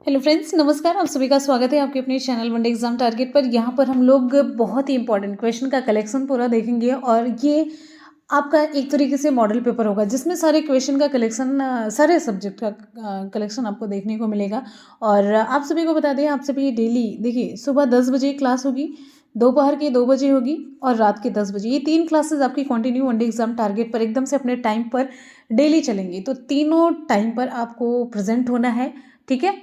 Hello friends, नमस्कार। आप सभी का स्वागत है आपके अपने चैनल वनडे एग्जाम टारगेट पर। यहाँ पर हम लोग बहुत ही इंपॉर्टेंट क्वेश्चन का कलेक्शन पूरा देखेंगे और ये आपका एक तरीके से मॉडल पेपर होगा जिसमें सारे क्वेश्चन का कलेक्शन, सारे सब्जेक्ट का कलेक्शन आपको देखने को मिलेगा। और आप सभी को बता दें, आप सभी डेली देखिए, सुबह 10 बजे क्लास होगी, दोपहर के 2 बजे होगी और रात के 10 बजे। ये 3 क्लासेस आपकी कंटिन्यू वनडे एग्जाम टारगेट पर एकदम से अपने टाइम पर डेली चलेंगी। तो तीनों टाइम पर आपको प्रेजेंट होना है, ठीक है।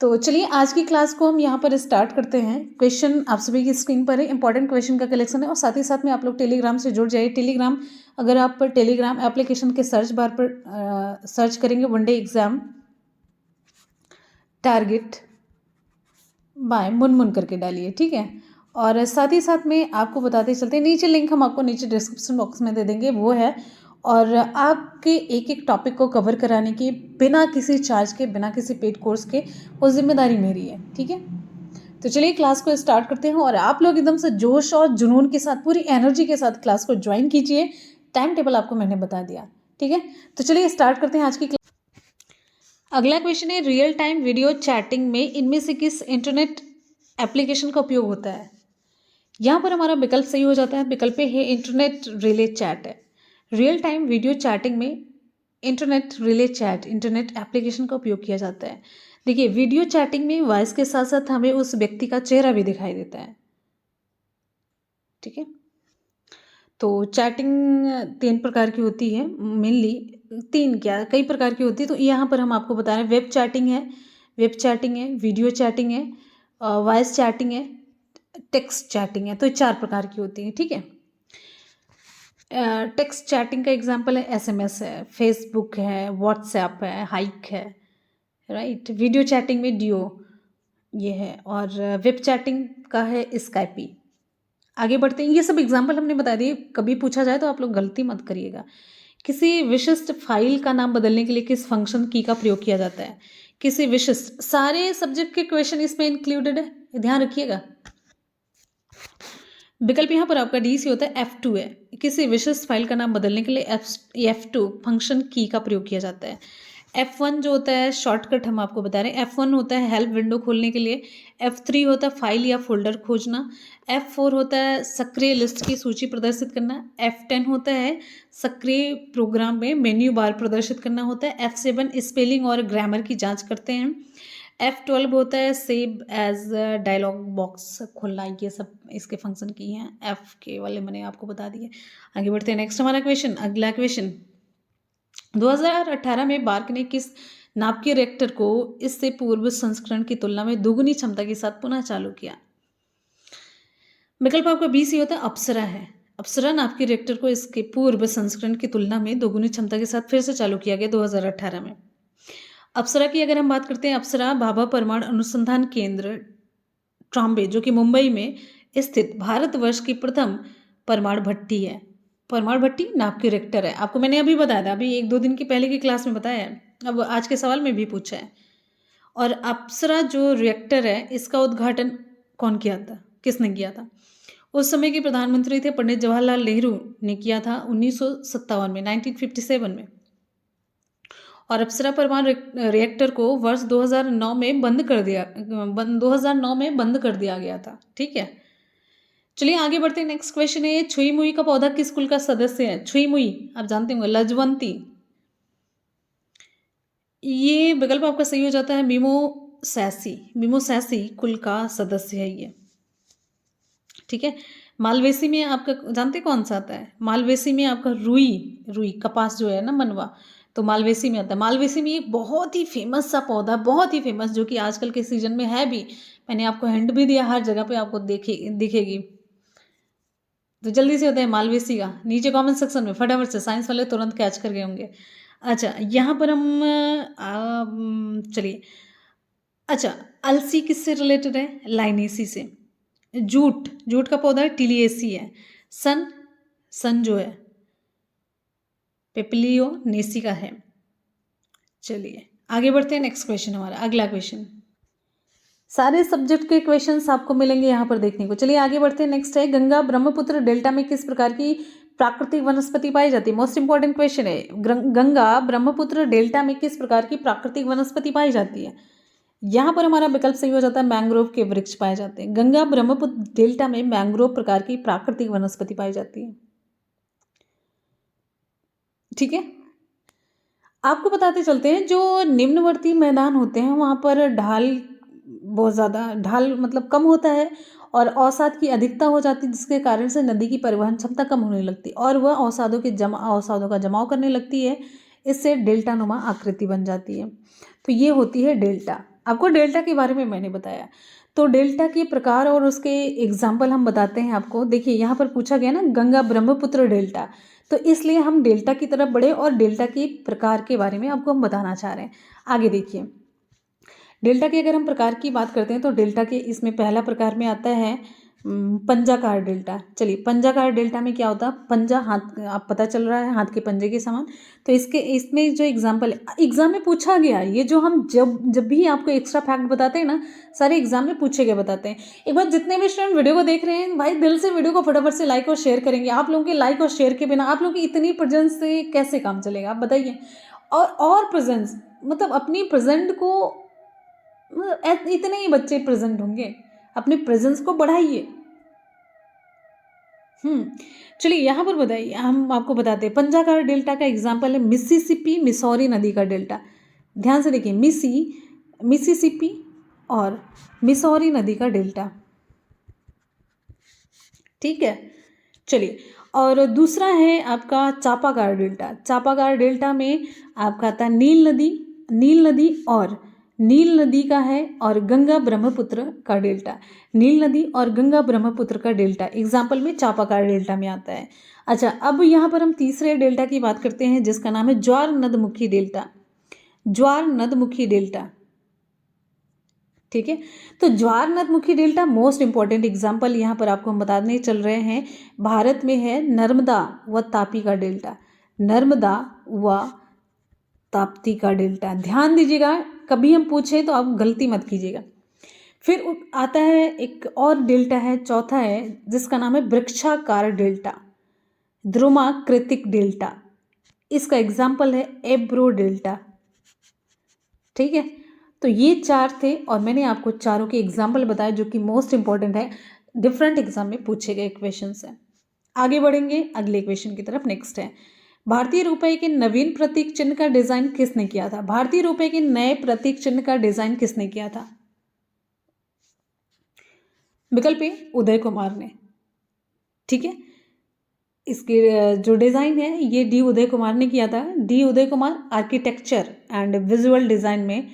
तो चलिए आज की क्लास को हम यहाँ पर स्टार्ट करते हैं। क्वेश्चन आप सभी की स्क्रीन पर है, इंपॉर्टेंट क्वेश्चन का कलेक्शन है और साथ ही साथ में आप लोग टेलीग्राम से जुड़ जाइए। टेलीग्राम, अगर आप टेलीग्राम एप्लीकेशन के सर्च बार पर सर्च करेंगे one day exam target by Munmun करके डालिए, ठीक है। और साथ ही साथ में आपको बताते चलते हैं, नीचे लिंक हम आपको नीचे डिस्क्रिप्शन बॉक्स में दे देंगे, वो है। और आपके एक एक टॉपिक को कवर कराने की बिना किसी चार्ज के, बिना किसी पेड कोर्स के, वो जिम्मेदारी मेरी है, ठीक है। तो चलिए क्लास को स्टार्ट करते हैं और आप लोग एकदम से जोश और जुनून के साथ, पूरी एनर्जी के साथ क्लास को ज्वाइन कीजिए। टाइम टेबल आपको मैंने बता दिया, ठीक है। तो चलिए स्टार्ट करते हैं आज की क्लास। अगला क्वेश्चन है, रियल टाइम वीडियो चैटिंग में इनमें से किस इंटरनेट एप्लीकेशन का उपयोग होता है। यहाँ पर हमारा विकल्प सही हो जाता है। विकल्प है इंटरनेट रिले चैट है। रियल टाइम वीडियो चैटिंग में internet relay chat, internet application का उपयोग किया जाता है। देखिए, वीडियो चैटिंग में वॉइस के साथ साथ हमें उस व्यक्ति का चेहरा भी दिखाई देता है, ठीक है। तो चैटिंग 3 प्रकार की होती है मेनली, 3 क्या कई प्रकार की होती है। तो यहाँ पर हम आपको बता रहे हैं, वेब चैटिंग है, वीडियो चैटिंग है, वॉइस चैटिंग है, टेक्स्ट चैटिंग है। तो 4 प्रकार की होती है, ठीक है। टेक्स्ट चैटिंग का एग्जांपल है एसएमएस है, फेसबुक है, व्हाट्सएप है, हाइक है, राइट। वीडियो चैटिंग में डियो ये है और वेब चैटिंग का है स्काइपी। आगे बढ़ते हैं, ये सब एग्जांपल हमने बता दिए। कभी पूछा जाए तो आप लोग गलती मत करिएगा। किसी विशिष्ट फाइल का नाम बदलने के लिए किस फंक्शन की का प्रयोग किया जाता है। किसी विशिष्ट, सारे सब्जेक्ट के क्वेश्चन इसमें इंक्लूडेड है, ध्यान रखिएगा। विकल्प यहाँ पर आपका डी सी होता है, F2 है। किसी विशिष्ट फाइल का नाम बदलने के लिए F2 फंक्शन की का प्रयोग किया जाता है। F1 जो होता है शॉर्टकट, हम आपको बता रहे हैं। F1 होता है हेल्प विंडो खोलने के लिए। F3 होता है फाइल या फोल्डर खोजना। F4 होता है सक्रिय लिस्ट की सूची प्रदर्शित करना। F10 होता है सक्रिय प्रोग्राम में मेन्यू बार प्रदर्शित करना होता है। F7 स्पेलिंग और ग्रामर की जांच करते हैं। F12 होता है सेव एज डायलॉग बॉक्स खोलना। ये सब इसके फंक्शन की हैं। F के वाले मैंने आपको बता दिए। आगे बढ़ते हैं, नेक्स्ट हमारा क्वेश्चन, अगला क्वेश्चन। 2018 में बार्क ने किस नाभिकीय रिएक्टर को इससे पूर्व संस्करण की तुलना में दोगुनी क्षमता के साथ पुनः चालू किया। विकल्प आपका बी सी होता है अप्सरा है। अप्सरा नाभिकीय रिएक्टर को इसके पूर्व संस्करण की तुलना में दोगुनी क्षमता के साथ फिर से चालू किया गया 2018 में। अप्सरा की अगर हम बात करते हैं, अप्सरा भाभा परमाणु अनुसंधान केंद्र ट्रॉम्बे, जो कि मुंबई में स्थित भारतवर्ष की प्रथम परमाणु भट्टी है। परमाणु भट्टी नाभिकीय रिएक्टर है, आपको मैंने अभी बताया था, अभी 1-2 दिन की पहले की क्लास में बताया है, अब आज के सवाल में भी पूछा है। और अप्सरा जो रिएक्टर है, इसका उद्घाटन कौन किया था, किसने किया था। उस समय के प्रधानमंत्री थे पंडित जवाहरलाल नेहरू ने किया था 1957 में, 1957 में। और अप्सरा परमाणु रिएक्टर को वर्ष 2009 में बंद कर दिया 2009 में बंद कर दिया गया था, ठीक है। चलिए आगे बढ़ते हैं, नेक्स्ट क्वेश्चन है, छुई मुई का पौधा किस कुल का सदस्य है। छुई मुई आप जानते होंगे, लजवंती। ये विकल्प आपका सही हो जाता है मिमोसैसी। मिमोसैसी कुल का सदस्य है ये, ठीक है। मालवेसी में आपका जानते कौन सा आता है, मालवेसी में आपका रुई, रुई कपास जो है ना, मनवा, तो मालवेसी में आता है। मालवेसी में एक बहुत ही फेमस सा पौधा, बहुत ही फेमस, जो कि आजकल के सीजन में है भी। मैंने आपको हिंट भी दिया, हर जगह पे आपको दिखेगी। तो जल्दी से होता है मालवेसी का, नीचे कमेंट सेक्शन में फटाफट से, साइंस वाले तुरंत कैच कर गए होंगे। अच्छा, यहाँ पर हम चलिए, अच्छा, अलसी किससे रिलेटेड है, लाइनेसी से। जूट, जूट का पौधा टिलिएसी है। सन, सन जो है पेपलियो नेसी का है। चलिए आगे बढ़ते हैं, नेक्स्ट क्वेश्चन हमारा, अगला क्वेश्चन। सारे सब्जेक्ट के क्वेश्चंस आपको मिलेंगे यहाँ पर देखने को। चलिए आगे बढ़ते हैं, नेक्स्ट है, गंगा ब्रह्मपुत्र डेल्टा में किस प्रकार की प्राकृतिक वनस्पति पाई जाती है। मोस्ट इंपॉर्टेंट क्वेश्चन है, गंगा ब्रह्मपुत्र डेल्टा में किस प्रकार की प्राकृतिक वनस्पति पाई जाती है। यहाँ पर हमारा विकल्प सही हो जाता है, मैंग्रोव के वृक्ष पाए जाते हैं। गंगा ब्रह्मपुत्र डेल्टा में मैंग्रोव प्रकार की प्राकृतिक वनस्पति पाई जाती है। ठीक है, आपको बताते चलते हैं, जो निम्नवर्ती मैदान होते हैं वहाँ पर ढाल बहुत ज़्यादा, ढाल मतलब कम होता है और अवसाद की अधिकता हो जाती है, जिसके कारण से नदी की परिवहन क्षमता कम होने लगती है और वह अवसादों का जमाव करने लगती है। इससे डेल्टा नुमा आकृति बन जाती है। तो ये होती है डेल्टा। आपको डेल्टा के बारे में मैंने बताया। तो डेल्टा के प्रकार और उसके एग्जाम्पल हम बताते हैं आपको। देखिए यहाँ पर पूछा गया ना, गंगा ब्रह्मपुत्र डेल्टा, तो इसलिए हम डेल्टा की तरफ बढ़े और डेल्टा के प्रकार के बारे में आपको हम बताना चाह रहे हैं। आगे देखिए, डेल्टा के अगर हम प्रकार की बात करते हैं तो डेल्टा के इसमें पहला प्रकार में आता है पंजाकार डेल्टा। चलिए, पंजाकार डेल्टा में क्या होता है, पंजा हाथ, आप पता चल रहा है हाथ के पंजे के समान। तो इसमें जो एग्जाम्पल एग्जाम में पूछा गया, ये जो हम जब भी आपको एक्स्ट्रा फैक्ट बताते हैं ना, सारे एग्जाम में पूछे गए बताते हैं। एक बार जितने भी स्टूडेंट वीडियो को देख रहे हैं भाई, दिल से वीडियो को फटाफट से लाइक और शेयर करेंगे। आप लोगों के लाइक और शेयर के बिना आप लोगों की इतनी प्रेजेंस से कैसे काम चलेगा, आप बताइए। और प्रेजेंस मतलब अपनी प्रेजेंट को, इतने ही बच्चे प्रेजेंट होंगे, अपने प्रेजेंस को बढ़ाइए। चलिए यहाँ पर बताइए, हम आपको बताते हैं पंजाकार डेल्टा का एग्जाम्पल है मिसिसिपी मिसौरी नदी का डेल्टा। ध्यान से देखिए, मिसिसिपी और मिसौरी नदी का डेल्टा। ठीक है, चलिए, और दूसरा है आपका चापागार डेल्टा। चापागार डेल्टा में आपका आता है नील नदी का है और गंगा ब्रह्मपुत्र का डेल्टा। नील नदी और गंगा ब्रह्मपुत्र का डेल्टा एग्जाम्पल में चापागार डेल्टा में आता है। अच्छा, अब यहाँ पर हम तीसरे डेल्टा की बात करते हैं, जिसका नाम है ज्वार नदमुखी डेल्टा। ज्वार नदमुखी डेल्टा, ठीक है। तो ज्वार नदमुखी डेल्टा मोस्ट इंपॉर्टेंट एग्जाम्पल यहाँ पर आपको हम बताने चल रहे हैं, भारत में है नर्मदा व तापी का डेल्टा। नर्मदा व ताप्ती का डेल्टा, ध्यान दीजिएगा, कभी हम पूछे तो आप गलती मत कीजिएगा। फिर आता है एक और डेल्टा है, चौथा है, जिसका नाम है वृक्षाकार डेल्टा, ध्रुमाकृतिक डेल्टा। इसका एग्जाम्पल है एब्रो डेल्टा। ठीक है, तो ये चार थे और मैंने आपको चारों के एग्जाम्पल बताए, जो कि मोस्ट इंपॉर्टेंट है, डिफरेंट एग्जाम में पूछे गए क्वेश्चन है। आगे बढ़ेंगे अगले क्वेश्चन की तरफ। नेक्स्ट है, भारतीय रुपए के नवीन प्रतीक चिन्ह का डिजाइन किसने किया था? भारतीय रुपए के नए प्रतीक चिन्ह का डिजाइन किसने किया था? विकल्प ए, उदय कुमार ने। ठीक है, इसके जो डिज़ाइन है ये डी उदय कुमार ने किया था। D Uday Kumar architecture and visual design में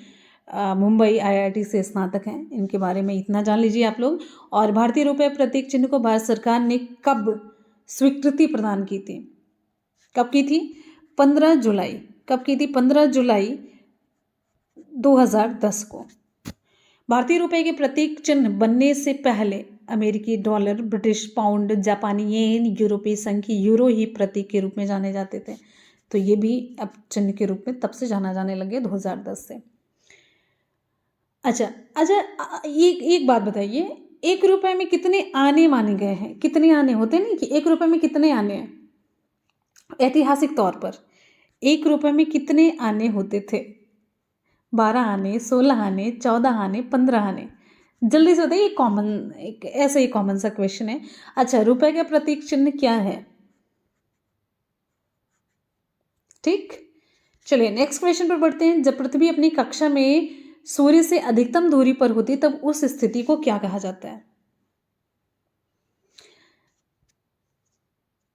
मुंबई IIT से स्नातक हैं। इनके बारे में इतना जान लीजिए आप लोग। और भारतीय रुपये प्रतीक चिन्ह को भारत सरकार ने कब स्वीकृति प्रदान की थी? कब की थी? 15 जुलाई। कब की थी? 15 जुलाई 2010 को। भारतीय रुपये के प्रतीक चिन्ह बनने से पहले अमेरिकी डॉलर, ब्रिटिश पाउंड, जापानी येन, यूरोपीय संघ यूरो ही प्रतीक के रूप में जाने जाते थे। तो ये भी अब चिन्ह के रूप में तब से जाना जाने लगे 2010 से। अच्छा, एक बात बताइए, 1 रुपये में कितने आने माने गए हैं? कितने आने होते हैं, नहीं कि 1 रुपये में कितने आने हैं? ऐतिहासिक तौर पर 1 रुपये में कितने आने होते थे? 12 आने, 16 आने, 14 आने, 15 आने। जल्दी से बताइए, कॉमन, एक ऐसा ही कॉमन सा क्वेश्चन है। अच्छा, रुपए का प्रतीक चिन्ह क्या है? ठीक, चलिए नेक्स्ट क्वेश्चन पर बढ़ते हैं। जब पृथ्वी अपनी कक्षा में सूर्य से अधिकतम दूरी पर होती तब उस स्थिति को क्या कहा जाता है?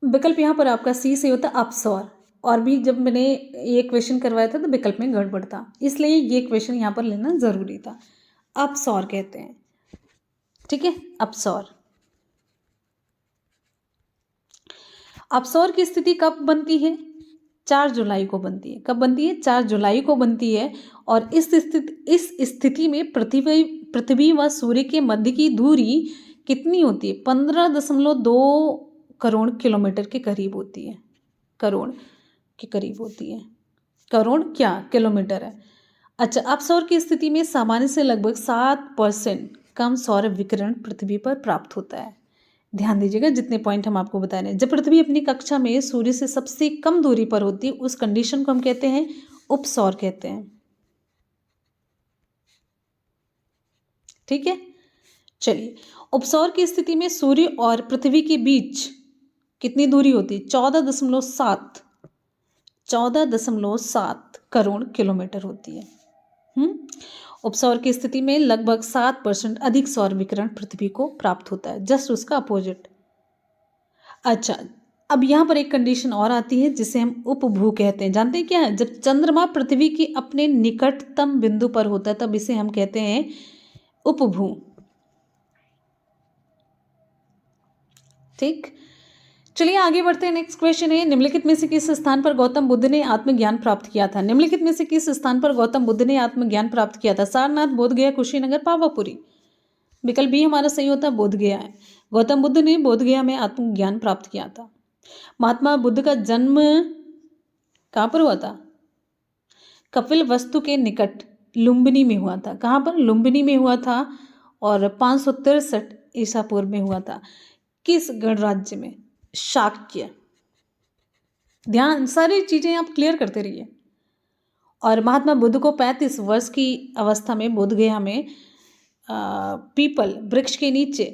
विकल्प यहाँ पर आपका सी से होता अपसौर। और भी जब मैंने ये क्वेश्चन करवाया था तो विकल्प में गड़बड़ था, इसलिए ये क्वेश्चन यहाँ पर लेना जरूरी था। अपसौर कहते हैं। ठीक है, अपसौर। अपसौर की स्थिति कब बनती है? 4 जुलाई को बनती है। कब बनती है? 4 जुलाई को बनती है। और इस स्थिति में पृथ्वी व सूर्य के मध्य की दूरी कितनी होती है? 15.2 करोड़ किलोमीटर के करीब होती है। करोड़ के करीब होती है। करोड़ क्या, किलोमीटर है। अच्छा, अपसौर की स्थिति में सामान्य से लगभग 7% कम सौर विकिरण पृथ्वी पर प्राप्त होता है। ध्यान दीजिएगा जितने पॉइंट हम आपको बता रहे हैं। जब पृथ्वी अपनी कक्षा में सूर्य से सबसे कम दूरी पर होती है, उस कंडीशन को हम कहते हैं उपसौर कहते हैं। ठीक है। चलिए, उपसौर की स्थिति में सूर्य और पृथ्वी के बीच कितनी दूरी होती है? 14.7 करोड़ किलोमीटर होती है। उपसौर की स्थिति में लगभग 7% अधिक सौर विकिरण पृथ्वी को प्राप्त होता है, जस्ट उसका अपोजिट। अच्छा, अब यहाँ पर एक कंडीशन और आती है जिसे हम उपभू कहते हैं। जानते हैं क्या है? जब चंद्रमा पृथ्वी के अपने निकटतम बिंदु पर होता है तब इसे हम कहते हैं उपभू। ठीक, चलिए आगे बढ़ते हैं। नेक्स्ट क्वेश्चन है, निम्नलिखित में से किस स्थान पर गौतम बुद्ध ने आत्मज्ञान प्राप्त किया था? निम्नलिखित में से किस स्थान पर गौतम बुद्ध ने आत्मज्ञान प्राप्त किया था? सारनाथ, बोधगया, कुशीनगर, पावापुरी। विकल्प बी हमारा सही होता है, बोधगया है। गौतम बुद्ध ने बोधगया में आत्मज्ञान प्राप्त किया था। महात्मा बुद्ध का जन्म कहाँ पर हुआ था? कपिल वस्तु के निकट लुम्बिनी में हुआ था। कहाँ पर? लुम्बिनी में हुआ था और 563 ईसा पूर्व में हुआ था। किस गणराज्य में? शाक्य। ध्यान, सारी चीजें आप क्लियर करते रहिए। और महात्मा बुद्ध को 35 वर्ष की अवस्था में बोधगया में पीपल वृक्ष के नीचे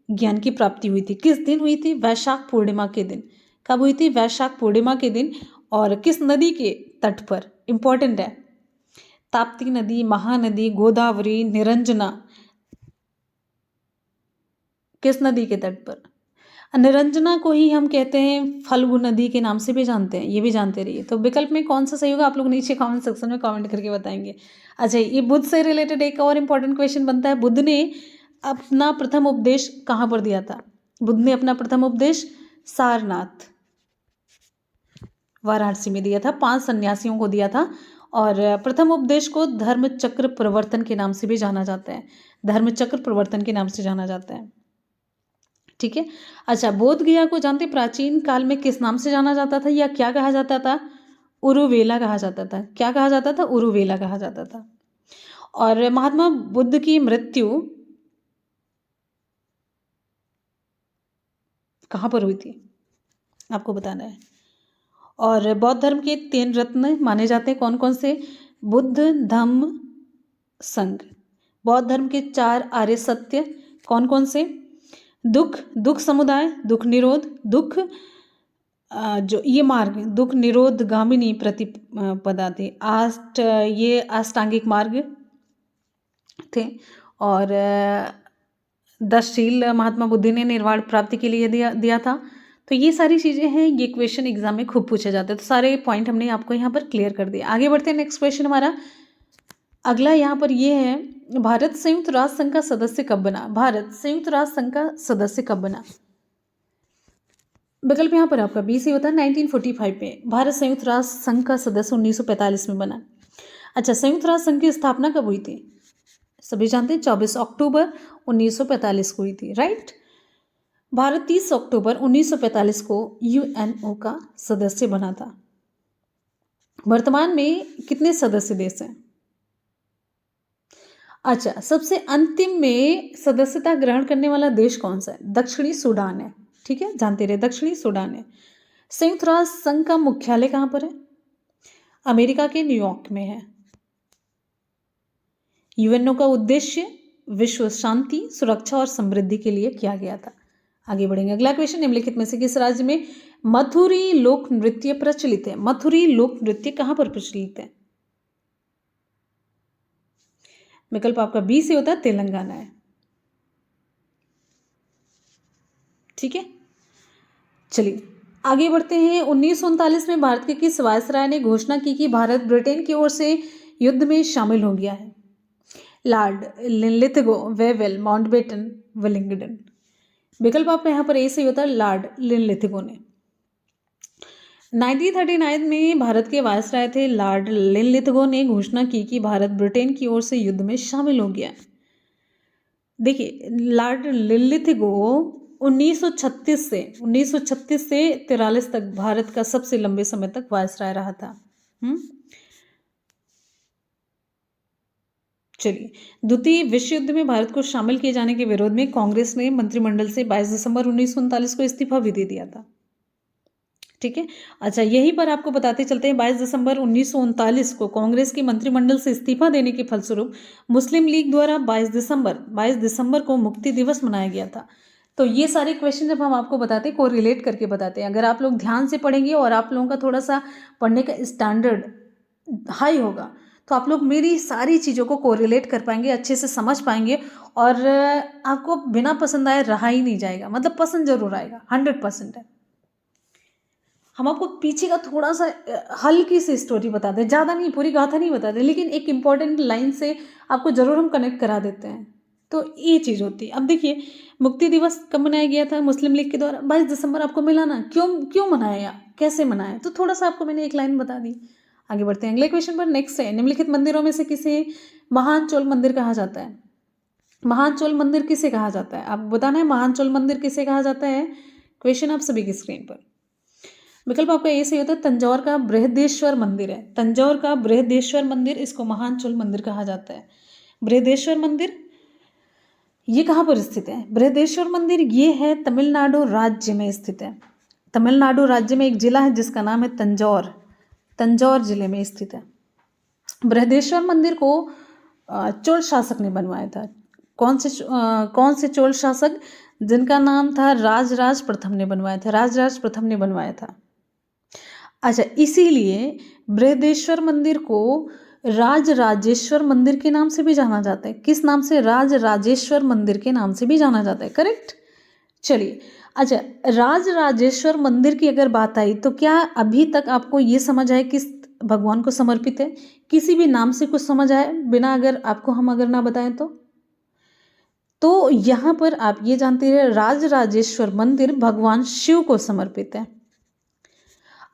ज्ञान की प्राप्ति हुई थी। किस दिन हुई थी? वैशाख पूर्णिमा के दिन। कब हुई थी? वैशाख पूर्णिमा के दिन। और किस नदी के तट पर? इंपॉर्टेंट है, ताप्ती नदी, महानदी, गोदावरी, निरंजना, किस नदी के तट पर? निरंजना को ही हम कहते हैं फल्गु नदी के नाम से भी जानते हैं, ये भी जानते रहिए। तो विकल्प में कौन सा सही होगा आप लोग नीचे कमेंट सेक्शन में कमेंट करके बताएंगे। अच्छा, ये बुद्ध से रिलेटेड एक और इम्पॉर्टेंट क्वेश्चन बनता है, बुद्ध ने अपना प्रथम उपदेश कहाँ पर दिया था? बुद्ध ने अपना प्रथम उपदेश सारनाथ, वाराणसी में दिया था। 5 सन्यासियों को दिया था और प्रथम उपदेश को धर्म चक्र प्रवर्तन के नाम से भी जाना जाता है। धर्म चक्र प्रवर्तन के नाम से जाना जाता है, ठीक है। अच्छा, बोधगया को जानते प्राचीन काल में किस नाम से जाना जाता था या क्या कहा जाता था? उरुवेला कहा जाता था। क्या कहा जाता था? उरुवेला कहा जाता था। और महात्मा बुद्ध की मृत्यु कहाँ पर हुई थी आपको बताना है। और बौद्ध धर्म के 3 रत्न माने जाते हैं, कौन कौन से? बुद्ध, धम्म, संघ। बौद्ध धर्म के 4 आर्य सत्य कौन कौन से? दुख, दुख समुदाय, दुख निरोध, दुख जो ये मार्ग, दुख निरोध गामिनी प्रतिपदा थे। ये अष्टांगिक मार्ग थे। और 10 शील महात्मा बुद्ध ने निर्वाण प्राप्ति के लिए दिया था। तो ये सारी चीज़ें हैं, ये क्वेश्चन एग्जाम में खूब पूछे जाते हैं। तो सारे पॉइंट हमने आपको यहाँ पर क्लियर कर दिए। आगे बढ़ते हैं। नेक्स्ट क्वेश्चन हमारा अगला यहाँ पर ये है, भारत संयुक्त राष्ट्र संघ का सदस्य कब बना? भारत संयुक्त राष्ट्र संघ का सदस्य कब बना? विकल्प यहाँ पर आपका बी से होता है 1945 में। भारत संयुक्त राष्ट्र संघ का सदस्य 1945 में बना। अच्छा, संयुक्त राष्ट्र संघ की स्थापना कब हुई थी? सभी जानते हैं 24 अक्टूबर 1945 को हुई थी, राइट। भारत 30 अक्टूबर 1945 को यूएनओ का सदस्य बना था। वर्तमान में कितने सदस्य देश हैं? अच्छा, सबसे अंतिम में सदस्यता ग्रहण करने वाला देश कौन सा है? दक्षिणी सूडान है, ठीक है, जानते रहे, दक्षिणी सूडान है। संयुक्त राष्ट्र संघ का मुख्यालय कहाँ पर है? अमेरिका के न्यूयॉर्क में है। यूएनओ का उद्देश्य विश्व शांति, सुरक्षा और समृद्धि के लिए किया गया था। आगे बढ़ेंगे। अगला क्वेश्चन, निम्नलिखित में से किस राज्य में मथुरी लोक नृत्य प्रचलित है? मथुरी लोक नृत्य कहाँ पर प्रचलित है? विकल्प आपका बी से होता है तेलंगाना है, ठीक है। चलिए आगे बढ़ते हैं। 1939 में भारत के किस वायसराय ने घोषणा की कि भारत ब्रिटेन की ओर से युद्ध में शामिल हो गया है? Lord Linlithgow, Wavell, Mountbatten, Willingdon. विकल्प आपका यहाँ पर ए से होता है लॉर्ड लिनलिथगो ने। 1939 में भारत के वायसराय थे लॉर्ड लिनलिथगो ने घोषणा की कि भारत ब्रिटेन की ओर से युद्ध में शामिल हो गया। देखिए, लॉर्ड लिनलिथगो 1936 से 43 तक भारत का सबसे लंबे समय तक वायसराय रहा था। चलिए, द्वितीय विश्व युद्ध में भारत को शामिल किए जाने के विरोध में कांग्रेस ने मंत्रिमंडल से 22 दिसंबर 1939 को इस्तीफा भी दे दिया था, ठीक ठीक है। अच्छा, यहीं पर आपको बताते चलते हैं 22 दिसंबर 1939 को कांग्रेस की मंत्रिमंडल से इस्तीफा देने के फलस्वरूप मुस्लिम लीग द्वारा 22 दिसंबर को मुक्ति दिवस मनाया गया था। तो ये सारे क्वेश्चन जब हम आपको बताते हैं, कोरिलेट करके बताते हैं, अगर आप लोग ध्यान से पढ़ेंगे और आप लोगों का थोड़ा सा पढ़ने का स्टैंडर्ड हाई होगा तो आप लोग मेरी सारी चीज़ों को कोरिलेट कर पाएंगे, अच्छे से समझ पाएंगे और आपको बिना पसंद आए रहा ही नहीं जाएगा, मतलब पसंद जरूर आएगा, 100% है। हम आपको पीछे का थोड़ा सा हल्की सी स्टोरी बता दें, ज़्यादा नहीं, पूरी गाथा नहीं बताते, लेकिन एक इंपॉर्टेंट लाइन से आपको ज़रूर हम कनेक्ट करा देते हैं। तो ये चीज़ होती है। अब देखिए, मुक्ति दिवस कब मनाया गया था मुस्लिम लीग के द्वारा? 22 दिसंबर आपको मिला ना, क्यों मनाया, कैसे मनाया, तो थोड़ा सा आपको मैंने एक लाइन बता दी। आगे बढ़ते हैं अगले क्वेश्चन पर। नेक्स्ट है, निम्नलिखित मंदिरों में से किसे महान चोल मंदिर कहा जाता है? महान चोल मंदिर किसे कहा जाता है? आपको बताना है महान चोल मंदिर किसे कहा जाता है। क्वेश्चन आप सभी की स्क्रीन पर। विकल्प आपका ए सही होता है, तंजौर का बृहदेश्वर मंदिर है। तंजौर का बृहदेश्वर मंदिर, इसको महान चोल मंदिर कहा जाता है। बृहदेश्वर मंदिर ये कहाँ पर स्थित है? बृहदेश्वर मंदिर ये है तमिलनाडु राज्य में स्थित है। तमिलनाडु राज्य में एक जिला है जिसका नाम है तंजौर, तंजौर जिले में स्थित है। बृहदेश्वर मंदिर को चोल शासक ने बनवाया था। कौन से चोल शासक? जिनका नाम था राजराज प्रथम ने बनवाया था, राजराज प्रथम ने बनवाया था। अच्छा, इसीलिए बृहदेश्वर मंदिर को राजराजेश्वर मंदिर के नाम से भी जाना जाता है। किस नाम से? राजराजेश्वर मंदिर के नाम से भी जाना जाता है। करेक्ट। चलिए, अच्छा, राजराजेश्वर मंदिर की अगर बात आई तो क्या अभी तक आपको ये समझ आए किस भगवान को समर्पित है? किसी भी नाम से कुछ समझ आए बिना अगर आपको हम अगर ना बताएं तो यहाँ पर आप ये जानते हैं राजराजेश्वर मंदिर भगवान शिव को समर्पित है।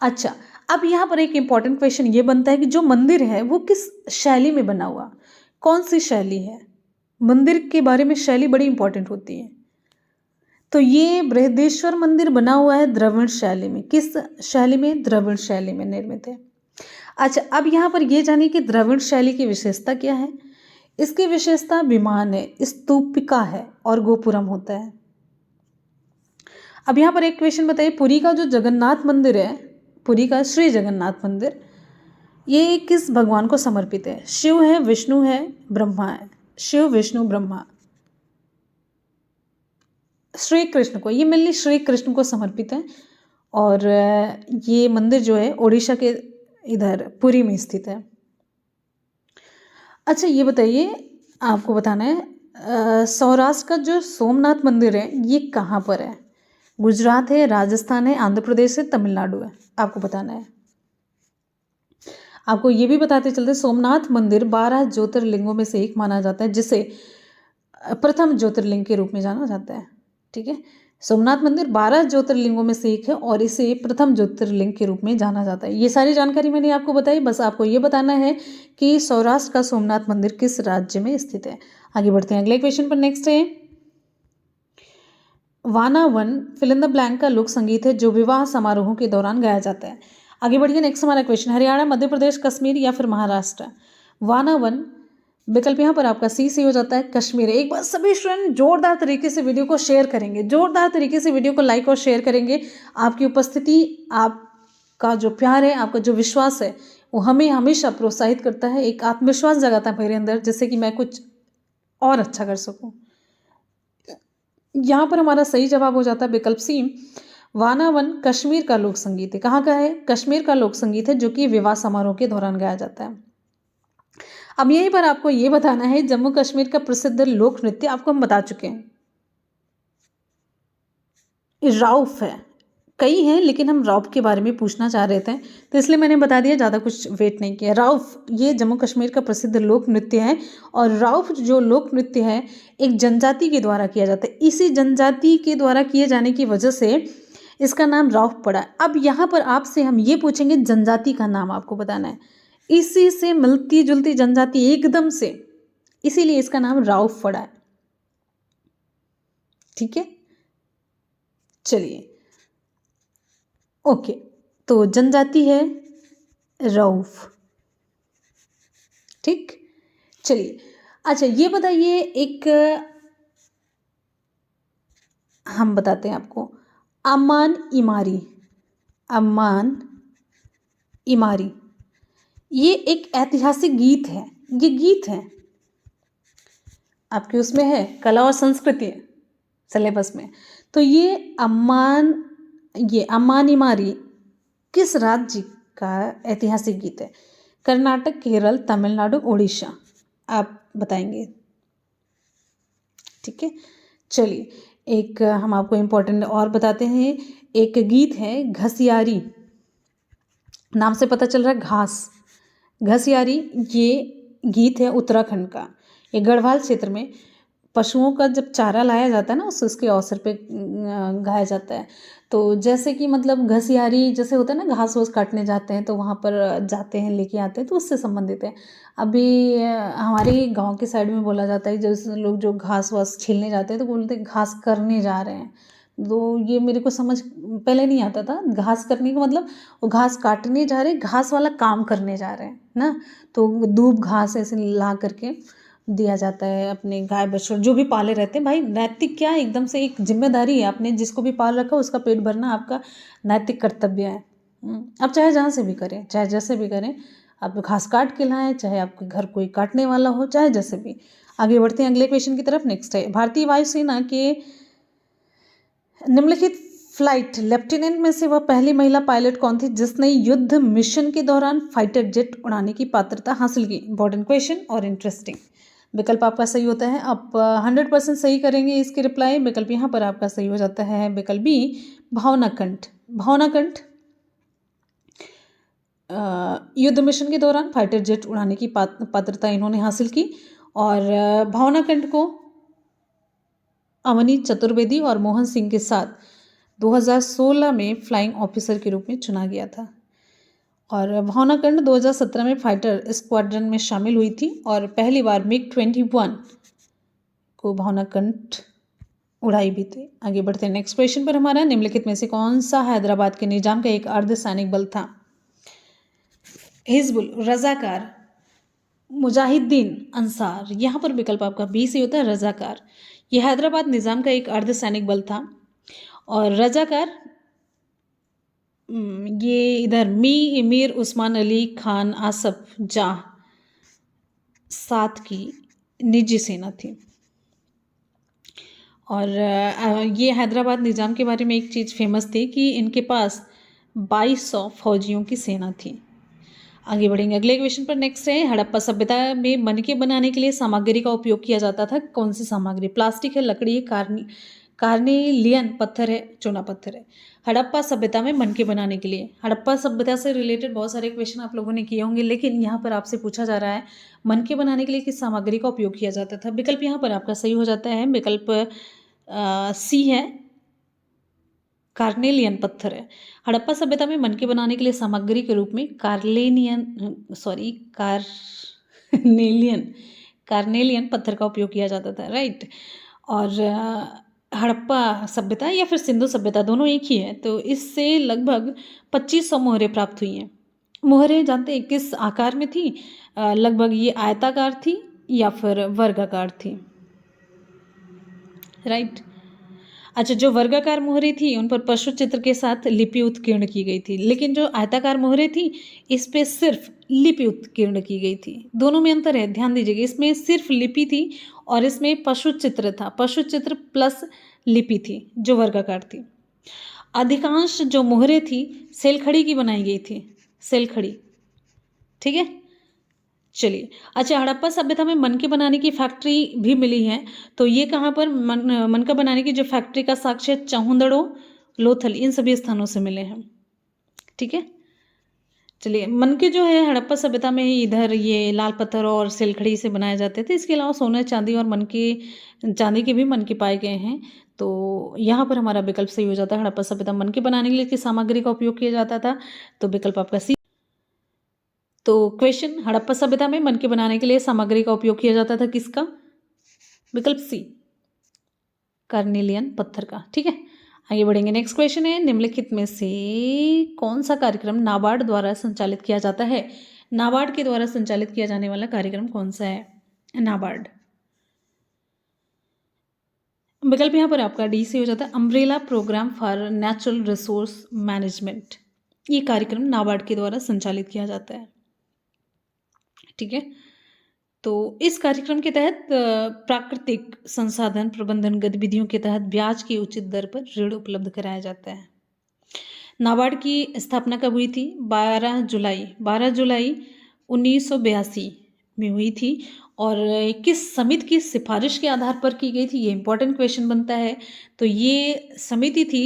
अच्छा, अब यहाँ पर एक इंपॉर्टेंट क्वेश्चन ये बनता है कि जो मंदिर है वो किस शैली में बना हुआ, कौन सी शैली है? मंदिर के बारे में शैली बड़ी इंपॉर्टेंट होती है। तो ये बृहदेश्वर मंदिर बना हुआ है द्रविड़ शैली में। किस शैली में? द्रविड़ शैली में निर्मित है। अच्छा, अब यहाँ पर ये जानिए कि द्रविड़ शैली की विशेषता क्या है। इसकी विशेषता विमान है, स्तूपिका है और गोपुरम होता है। अब यहाँ पर एक क्वेश्चन बताइए, पुरी का जो जगन्नाथ मंदिर है, पुरी का श्री जगन्नाथ मंदिर, ये किस भगवान को समर्पित है? शिव है, विष्णु है, ब्रह्मा है? शिव, विष्णु, ब्रह्मा, श्री कृष्ण को, ये मेनली श्री कृष्ण को समर्पित है। और ये मंदिर जो है ओडिशा के इधर पुरी में स्थित है। अच्छा, ये बताइए, आपको बताना है सौराष्ट्र का जो सोमनाथ मंदिर है ये कहाँ पर है? गुजरात है, राजस्थान है, आंध्र प्रदेश है, तमिलनाडु है? आपको बताना है। आपको ये भी बताते चलते, सोमनाथ मंदिर 12 ज्योतिर्लिंगों में से एक माना जाता है, जिसे प्रथम ज्योतिर्लिंग के रूप में जाना जाता है। ठीक है, सोमनाथ मंदिर 12 ज्योतिर्लिंगों में से एक है और इसे प्रथम ज्योतिर्लिंग के रूप में जाना जाता है। ये सारी जानकारी मैंने आपको बताई, बस आपको ये बताना है कि सौराष्ट्र का सोमनाथ मंदिर किस राज्य में स्थित है। आगे बढ़ते हैं अगले क्वेश्चन पर। नेक्स्ट है, वाना one fill in the blank का लोक संगीत है जो विवाह समारोहों के दौरान गाया जाता है। आगे बढ़िए, नेक्स्ट हमारा क्वेश्चन, हरियाणा, मध्य प्रदेश, कश्मीर या फिर महाराष्ट्र? वाना वन विकल्प यहाँ पर आपका सी हो जाता है, कश्मीर। एक बार सभी स्टूडेंट जोरदार तरीके से वीडियो को शेयर करेंगे, जोरदार तरीके से वीडियो को लाइक और शेयर करेंगे। आपकी उपस्थिति, आपका जो प्यार है, आपका जो विश्वास है, वो हमें हमेशा प्रोत्साहित करता है, एक आत्मविश्वास जगाता है मेरे अंदर, जिससे कि मैं कुछ और अच्छा कर सकूँ। यहाँ पर हमारा सही जवाब हो जाता है विकल्प सी, वाना वन कश्मीर का लोक संगीत है। कहाँ का है? कश्मीर का लोक संगीत है जो कि विवाह समारोह के दौरान गाया जाता है। अब यहीं पर आपको ये बताना है, जम्मू कश्मीर का प्रसिद्ध लोक नृत्य आपको हम बता चुके हैं, राउफ है। कई हैं लेकिन हम राउफ के बारे में पूछना चाह रहे थे तो इसलिए मैंने बता दिया, ज़्यादा कुछ वेट नहीं किया। राउफ ये जम्मू कश्मीर का प्रसिद्ध लोक नृत्य है और राउफ जो लोक नृत्य है एक जनजाति के द्वारा किया जाता है। इसी जनजाति के द्वारा किए जाने की वजह से इसका नाम राउफ पड़ा। अब यहाँ पर आपसे हम ये पूछेंगे, जनजाति का नाम आपको बताना है, इसी से मिलती जुलती जनजाति एकदम से, इसीलिए इसका नाम राउफ पड़ा है। ठीक है, चलिए, ओके, तो जनजाति है राउफ। ठीक, चलिए, अच्छा ये बताइए, एक हम बताते हैं आपको, अमान इमारी, अम्मान इमारी, ये एक ऐतिहासिक गीत है। ये गीत है आपके उसमें है कला और संस्कृति सिलेबस में। तो ये अम्मान इमारी किस राज्य का ऐतिहासिक गीत है? कर्नाटक, केरल, तमिलनाडु, उड़ीसा, आप बताएंगे। ठीक है, चलिए एक हम आपको इम्पोर्टेंट और बताते हैं। एक गीत है घसियारी, नाम से पता चल रहा है घास। घसियारी ये गीत है उत्तराखंड का। ये गढ़वाल क्षेत्र में पशुओं का जब चारा लाया जाता है ना, उसके अवसर पे गाया जाता है। तो जैसे कि मतलब घसियारी जैसे होता है ना, घास वास काटने जाते हैं तो वहाँ पर जाते हैं, लेके आते हैं, तो उससे संबंधित है। अभी हमारे गांव के साइड में बोला जाता है, जैसे लोग जो घास वास छीलने जाते हैं तो बोलते हैं घास करने जा रहे हैं। तो ये मेरे को समझ पहले नहीं आता था, घास करने का मतलब वो घास काटने जा रहे हैं, घास वाला काम करने जा रहे हैं ना। तो दूब घास ऐसे ला करके दिया जाता है अपने गाय बछड़ जो भी पाले रहते हैं। भाई नैतिक क्या है, एकदम से एक जिम्मेदारी है, आपने जिसको भी पाल रखा उसका पेट भरना आपका नैतिक कर्तव्य है। आप चाहे जहाँ से भी करें, चाहे जैसे भी करें, आप घास काट के लाएं, चाहे आपके घर कोई काटने वाला हो, चाहे जैसे भी। आगे बढ़ते हैं अगले क्वेश्चन की तरफ। नेक्स्ट है, भारतीय वायुसेना के निम्नलिखित फ्लाइट लेफ्टिनेंट में से वह पहली महिला पायलट कौन थी जिसने युद्ध मिशन के दौरान फाइटर जेट उड़ाने की पात्रता हासिल की? इंपॉर्टेंट क्वेश्चन और इंटरेस्टिंग। विकल्प आपका सही होता है, आप 100% सही करेंगे इसके रिप्लाई। विकल्प यहाँ पर आपका सही हो जाता है, विकल्प बी भावना कंठ। भावना कंठ युद्ध मिशन के दौरान फाइटर जेट उड़ाने की पात्रता इन्होंने हासिल की। और भावना कंठ को अवनी चतुर्वेदी और मोहन सिंह के साथ 2016 में फ्लाइंग ऑफिसर के रूप में चुना गया था। और भावना कंठ 2017 में फाइटर स्क्वाड्रन में शामिल हुई थी और पहली बार MiG-21 को भावना कंठ उड़ाई भी थी। आगे बढ़ते हैं नेक्स्ट क्वेश्चन पर हमारा, निम्नलिखित में से कौन सा हैदराबाद के निजाम का एक अर्धसैनिक बल था? हिजबुल, रजाकार, मुजाहिदीन, अंसार। यहाँ पर विकल्प आपका बी से होता है, रजाकार। ये हैदराबाद निजाम का एक अर्धसैनिक बल था। और रजाकार ये इधर मीर उस्मान अली खान आसफ जाह साथ की निजी सेना थी। और ये हैदराबाद निजाम के बारे में एक चीज़ फेमस थी कि इनके पास 2200 फौजियों की सेना थी। आगे बढ़ेंगे अगले क्वेश्चन पर। नेक्स्ट है, हड़प्पा सभ्यता में मनके बनाने के लिए सामग्री का उपयोग किया जाता था। कौन सी सामग्री? प्लास्टिक है, लकड़ी है, कार्नेलियन पत्थर है, चूना पत्थर है। हड़प्पा सभ्यता में मनके बनाने के लिए, हड़प्पा सभ्यता से रिलेटेड बहुत सारे क्वेश्चन आप लोगों ने किए होंगे, लेकिन यहाँ पर आपसे पूछा जा रहा है मनके बनाने के लिए किस सामग्री का उपयोग किया जाता था? विकल्प यहाँ पर आपका सही हो जाता है, विकल्प सी है, कार्नेलियन पत्थर है। हड़प्पा सभ्यता में मनके बनाने के लिए सामग्री के रूप में कार्नेलियन पत्थर का उपयोग किया जाता था, राइट। और हड़प्पा सभ्यता या फिर सिंधु सभ्यता दोनों एक ही है, तो इससे लगभग 2500 मोहरें प्राप्त हुई हैं। मोहरें जानते हैं किस आकार में थी? लगभग ये आयताकार थी या फिर वर्गाकार थी, राइट। अच्छा, जो वर्गाकार मोहरें थी उन पर पशु चित्र के साथ लिपि उत्कीर्ण की गई थी, लेकिन जो आयताकार मोहरें थी इस पे सिर्फ लिपि उत्कीर्ण की गई थी। दोनों में अंतर है, ध्यान दीजिएगा। इसमें सिर्फ लिपि थी और इसमें पशु चित्र था, पशु चित्र प्लस लिपि थी जो वर्गाकार थी। अधिकांश जो मोहरें थी सेलखड़ी की बनाई गई थी, सेलखड़ी, ठीक है। चलिए, अच्छा, हड़प्पा सभ्यता में मनके बनाने की फैक्ट्री भी मिली है, तो ये कहाँ पर मनका बनाने की जो फैक्ट्री का साक्ष्य चहुंदड़ो, लोथल, इन सभी स्थानों से मिले हैं, ठीक है। चलिए, मनके जो है हड़प्पा सभ्यता में इधर ये लाल पत्थर और सिलखड़ी से बनाए जाते थे। इसके अलावा सोने, चांदी और चांदी के भी मनके पाए गए हैं। तो यहाँ पर हमारा विकल्प सही हो जाता है, हड़प्पा सभ्यता मनके बनाने के लिए किस सामग्री का उपयोग किया जाता था? तो विकल्प आपका सी। तो क्वेश्चन, हड़प्पा सभ्यता में मनके बनाने के लिए सामग्री का उपयोग किया जाता था किसका? विकल्प सी, कार्नेलियन पत्थर का, ठीक है। आगे बढ़ेंगे, नेक्स्ट क्वेश्चन है, निम्नलिखित में से कौन सा कार्यक्रम नाबार्ड द्वारा संचालित किया जाता है? नाबार्ड के द्वारा संचालित किया जाने वाला कार्यक्रम कौन सा है? नाबार्ड। विकल्प यहाँ पर आपका डी से हो जाता है, umbrella programme for natural resource management, ये कार्यक्रम नाबार्ड के द्वारा संचालित किया जाता है। ठीक है, तो इस कार्यक्रम के तहत प्राकृतिक संसाधन प्रबंधन गतिविधियों के तहत ब्याज की उचित दर पर ऋण उपलब्ध कराया जाता है। नाबार्ड की स्थापना कब हुई थी? 12 जुलाई 1982 में हुई थी। और किस समिति की सिफारिश के आधार पर की गई थी, ये इंपॉर्टेंट क्वेश्चन बनता है। तो ये समिति थी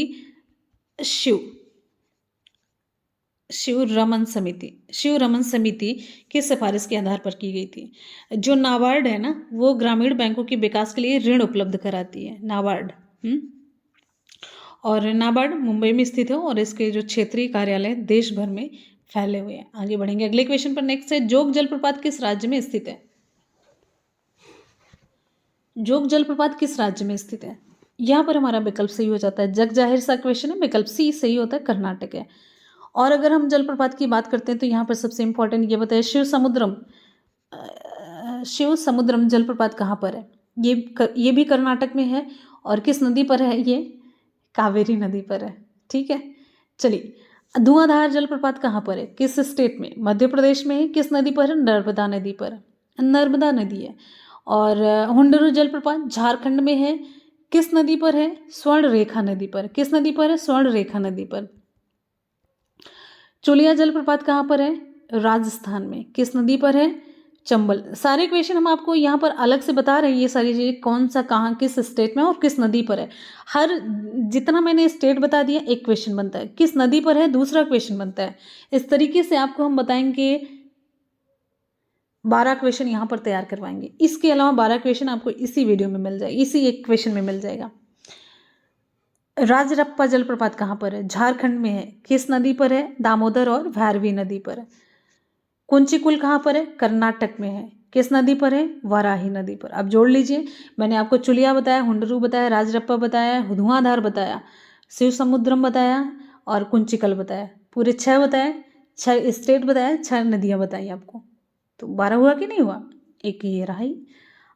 शिव रमन समिति की सिफारिश के आधार पर की गई थी। जो नाबार्ड है ना, वो ग्रामीण बैंकों के विकास के लिए ऋण उपलब्ध कराती है, नाबार्ड। और नाबार्ड मुंबई में स्थित है और इसके जो क्षेत्रीय कार्यालय देश भर में फैले हुए हैं। आगे बढ़ेंगे अगले क्वेश्चन पर। नेक्स्ट है, जोग जलप्रपात किस राज्य में स्थित है? जोग जलप्रपात किस राज्य में स्थित है? यहाँ पर हमारा विकल्प सही हो जाता है, जग जाहिर सा क्वेश्चन है, विकल्प सी सही होता है, कर्नाटक है। और अगर हम जलप्रपात की बात करते हैं तो यहाँ पर सबसे इंपॉर्टेंट ये बताए, शिव समुद्रम जलप्रपात कहाँ पर है? ये भी कर्नाटक में है। और किस नदी पर है? ये कावेरी नदी पर है। ठीक है, चलिए, धुआंधार जलप्रपात कहाँ पर है? किस स्टेट में? मध्य प्रदेश में है। किस नदी पर है? नर्मदा नदी पर, नर्मदा नदी है। और हुंडरू जलप्रपात झारखंड में है। किस नदी पर है? स्वर्ण रेखा नदी पर। किस नदी पर है? स्वर्ण रेखा नदी पर। चुलिया जलप्रपात कहाँ पर है? राजस्थान में। किस नदी पर है? चंबल। सारे क्वेश्चन हम आपको यहाँ पर अलग से बता रहे हैं, ये सारी चीज़ें कौन सा कहाँ किस स्टेट में और किस नदी पर है। हर जितना मैंने स्टेट बता दिया, एक क्वेश्चन बनता है। किस नदी पर है, दूसरा क्वेश्चन बनता है। इस तरीके से आपको हम बताएंगे, 12 क्वेश्चन यहाँ पर तैयार करवाएंगे। इसके अलावा 12 क्वेश्चन आपको इसी वीडियो में मिल जाएगा, इसी एक क्वेश्चन में मिल जाएगा। राजरप्पा जलप्रपात कहाँ पर है? झारखंड में है। किस नदी पर है? दामोदर और भैरवी नदी पर। कुंचिकुल कहाँ पर है? कर्नाटक में है। किस नदी पर है? वाराही नदी पर। अब जोड़ लीजिए, मैंने आपको चुलिया बताया, हुंडरू बताया, राजरप्पा बताया, धुआंधार बताया, शिव समुद्रम बताया और कुंचिकल बताया। पूरे 6 बताए, 6 स्टेट बताया, 6 नदियाँ बताई आपको। तो 12 हुआ कि नहीं हुआ? एक ये रहा ही।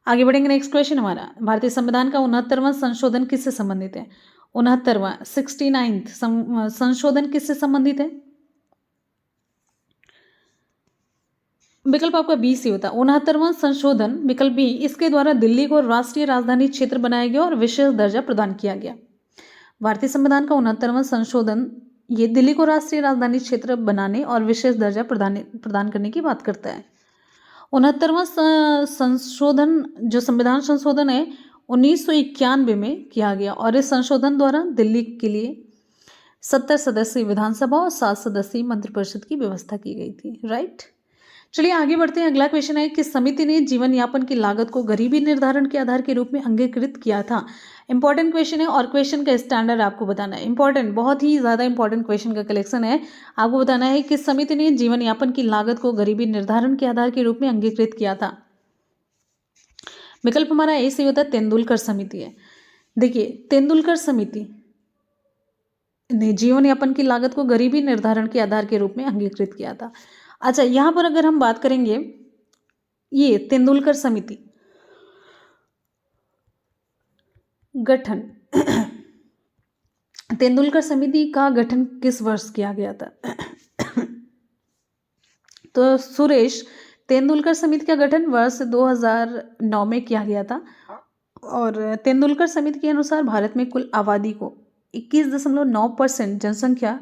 आगे बढ़ेंगे, नेक्स्ट क्वेश्चन हमारा, भारतीय संविधान का 69वां संशोधन किससे संबंधित है? 69वां 69th संशोधन किससे संबंधित है? विकल्प आपका बी से होता है। 69वां संशोधन, विकल्प बी, इसके द्वारा दिल्ली को राष्ट्रीय राजधानी क्षेत्र बनाया गया और विशेष दर्जा प्रदान किया गया। भारतीय संविधान का 69वां संशोधन ये दिल्ली को राष्ट्रीय राजधानी क्षेत्र बनाने और विशेष दर्जा प्रदान करने की बात करता है। 69वां संशोधन, जो संविधान संशोधन है, 1991 में किया गया और इस संशोधन द्वारा दिल्ली के लिए 70 सदस्यीय विधानसभा और 7 सदस्यीय मंत्रिपरिषद की व्यवस्था की गई थी। राइट, चलिए आगे बढ़ते हैं। अगला क्वेश्चन है कि समिति ने जीवन यापन की लागत को गरीबी निर्धारण के आधार के रूप में अंगीकृत किया था। इंपॉर्टेंट क्वेश्चन है और क्वेश्चन का स्टैंडर्ड आपको बताना है। इंपॉर्टेंट, बहुत ही ज़्यादा इंपॉर्टेंट क्वेश्चन का कलेक्शन है। आपको बताना है कि समिति ने जीवन यापन की लागत को गरीबी निर्धारण के आधार के रूप में अंगीकृत किया था। विकल्प हमारा ए से होता है, तेंदुलकर समिति है। देखिए, तेंदुलकर समिति ने जीवन यापन की लागत को गरीबी निर्धारण के आधार के रूप में अंगीकृत किया था। अच्छा, यहाँ पर अगर हम बात करेंगे, ये तेंदुलकर समिति गठन तेंदुलकर समिति का गठन किस वर्ष किया गया था? तो सुरेश, तेंदुलकर समिति का गठन वर्ष 2009 में किया गया था। और तेंदुलकर समिति के अनुसार भारत में कुल आबादी को 21.9% जनसंख्या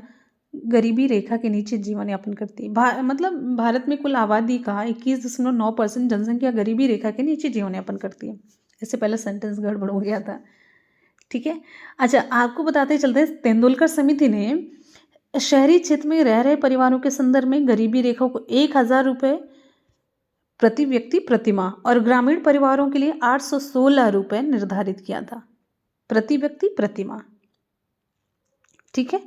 गरीबी रेखा के नीचे जीवन यापन करती है। मतलब भारत में कुल आबादी का 21.9% जनसंख्या गरीबी रेखा के नीचे जीवन यापन करती है। इससे पहले सेंटेंस गड़बड़ हो गया था। ठीक है, अच्छा, आपको बताते चलते हैं, तेंदुलकर समिति ने शहरी क्षेत्र में रह रहे परिवारों के संदर्भ में गरीबी रेखा को 1000 रुपये प्रति व्यक्ति प्रति माह और ग्रामीण परिवारों के लिए 816 रुपये निर्धारित किया था प्रति व्यक्ति प्रति माह। ठीक है,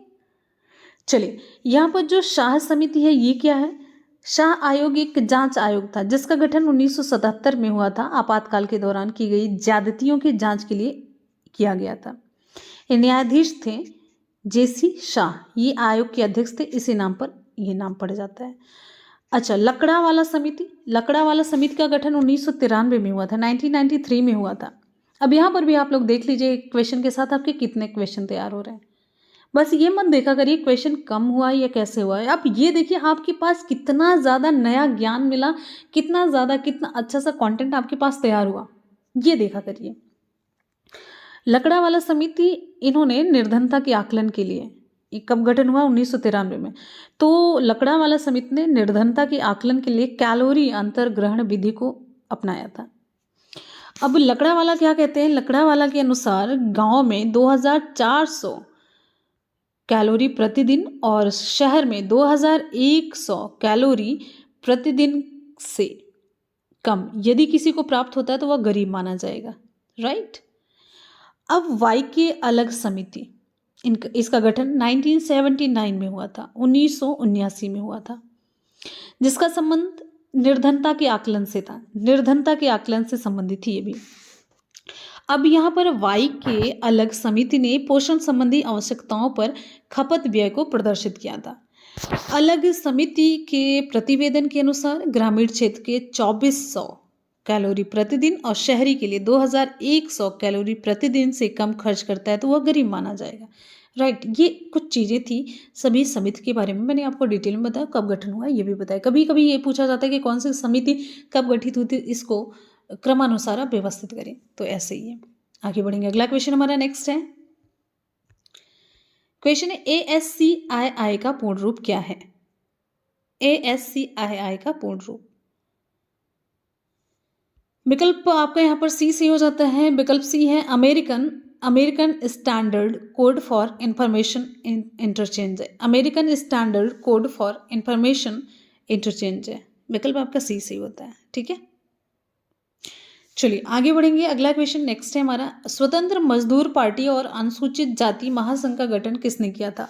चलिए, यहाँ पर जो शाह समिति है, ये क्या है? शाह आयोग एक जांच आयोग था जिसका गठन 1977 में हुआ था। आपातकाल के दौरान की गई ज्यादतियों की जांच के लिए किया गया था। ये न्यायाधीश थे जेसी शाह, ये आयोग के अध्यक्ष थे, इसी नाम पर ये नाम पड़ जाता है। अच्छा, लकड़ावाला समिति का गठन 1993 में हुआ था, 1993 में हुआ था। अब यहाँ पर भी आप लोग देख लीजिए, क्वेश्चन के साथ आपके कितने क्वेश्चन तैयार हो रहे हैं। बस ये मत देखा करिए क्वेश्चन कम हुआ या कैसे हुआ है, आप ये देखिए आपके पास कितना ज़्यादा नया ज्ञान मिला, कितना अच्छा सा कंटेंट आपके पास तैयार हुआ, ये देखा करिए। लकड़ावाला समिति इन्होंने निर्धनता के आकलन के लिए, ये कब गठन हुआ? 1993 में। तो लकड़ावाला समिति ने निर्धनता के आकलन के लिए कैलोरी अंतर्ग्रहण विधि को अपनाया था। अब लकड़ावाला क्या कहते हैं? लकड़ावाला के अनुसार गांव में 2400 कैलोरी प्रतिदिन और शहर में 2100 कैलोरी प्रतिदिन से कम यदि किसी को प्राप्त होता है तो वह गरीब माना जाएगा, राइट। अब वाई के अलग समिति, इसका गठन 1979 में हुआ था, 1979 में हुआ था, जिसका संबंध निर्धनता के आकलन से था, निर्धनता के आकलन से संबंधित थी ये भी। अब यहाँ पर वाई के अलग समिति ने पोषण संबंधी आवश्यकताओं पर खपत व्यय को प्रदर्शित किया था। अलग समिति के प्रतिवेदन के अनुसार ग्रामीण क्षेत्र के 2400 कैलोरी प्रतिदिन और शहरी के लिए 2100 कैलोरी प्रतिदिन से कम खर्च करता है तो वह गरीब माना जाएगा, राइट। ये कुछ चीज़ें थी सभी समिति के बारे में, मैंने आपको डिटेल में बताया, कब गठन हुआ ये भी बताया। कभी कभी ये पूछा जाता है कि कौन सी समिति कब गठित हुई थी, इसको क्रमानुसार आप व्यवस्थित करें, तो ऐसे ही है। आगे बढ़ेंगे, अगला क्वेश्चन हमारा नेक्स्ट है। क्वेश्चन है ASCII का पूर्ण रूप क्या है? ASCII का पूर्ण रूप, विकल्प आपका यहाँ पर सी से हो जाता है। विकल्प सी है American standard code for information interchange है, American standard code for information interchange है, विकल्प आपका सी से होता है, ठीक है। चलिए आगे बढ़ेंगे, अगला क्वेश्चन नेक्स्ट है हमारा। स्वतंत्र मजदूर पार्टी और अनुसूचित जाति महासंघ का गठन किसने किया था?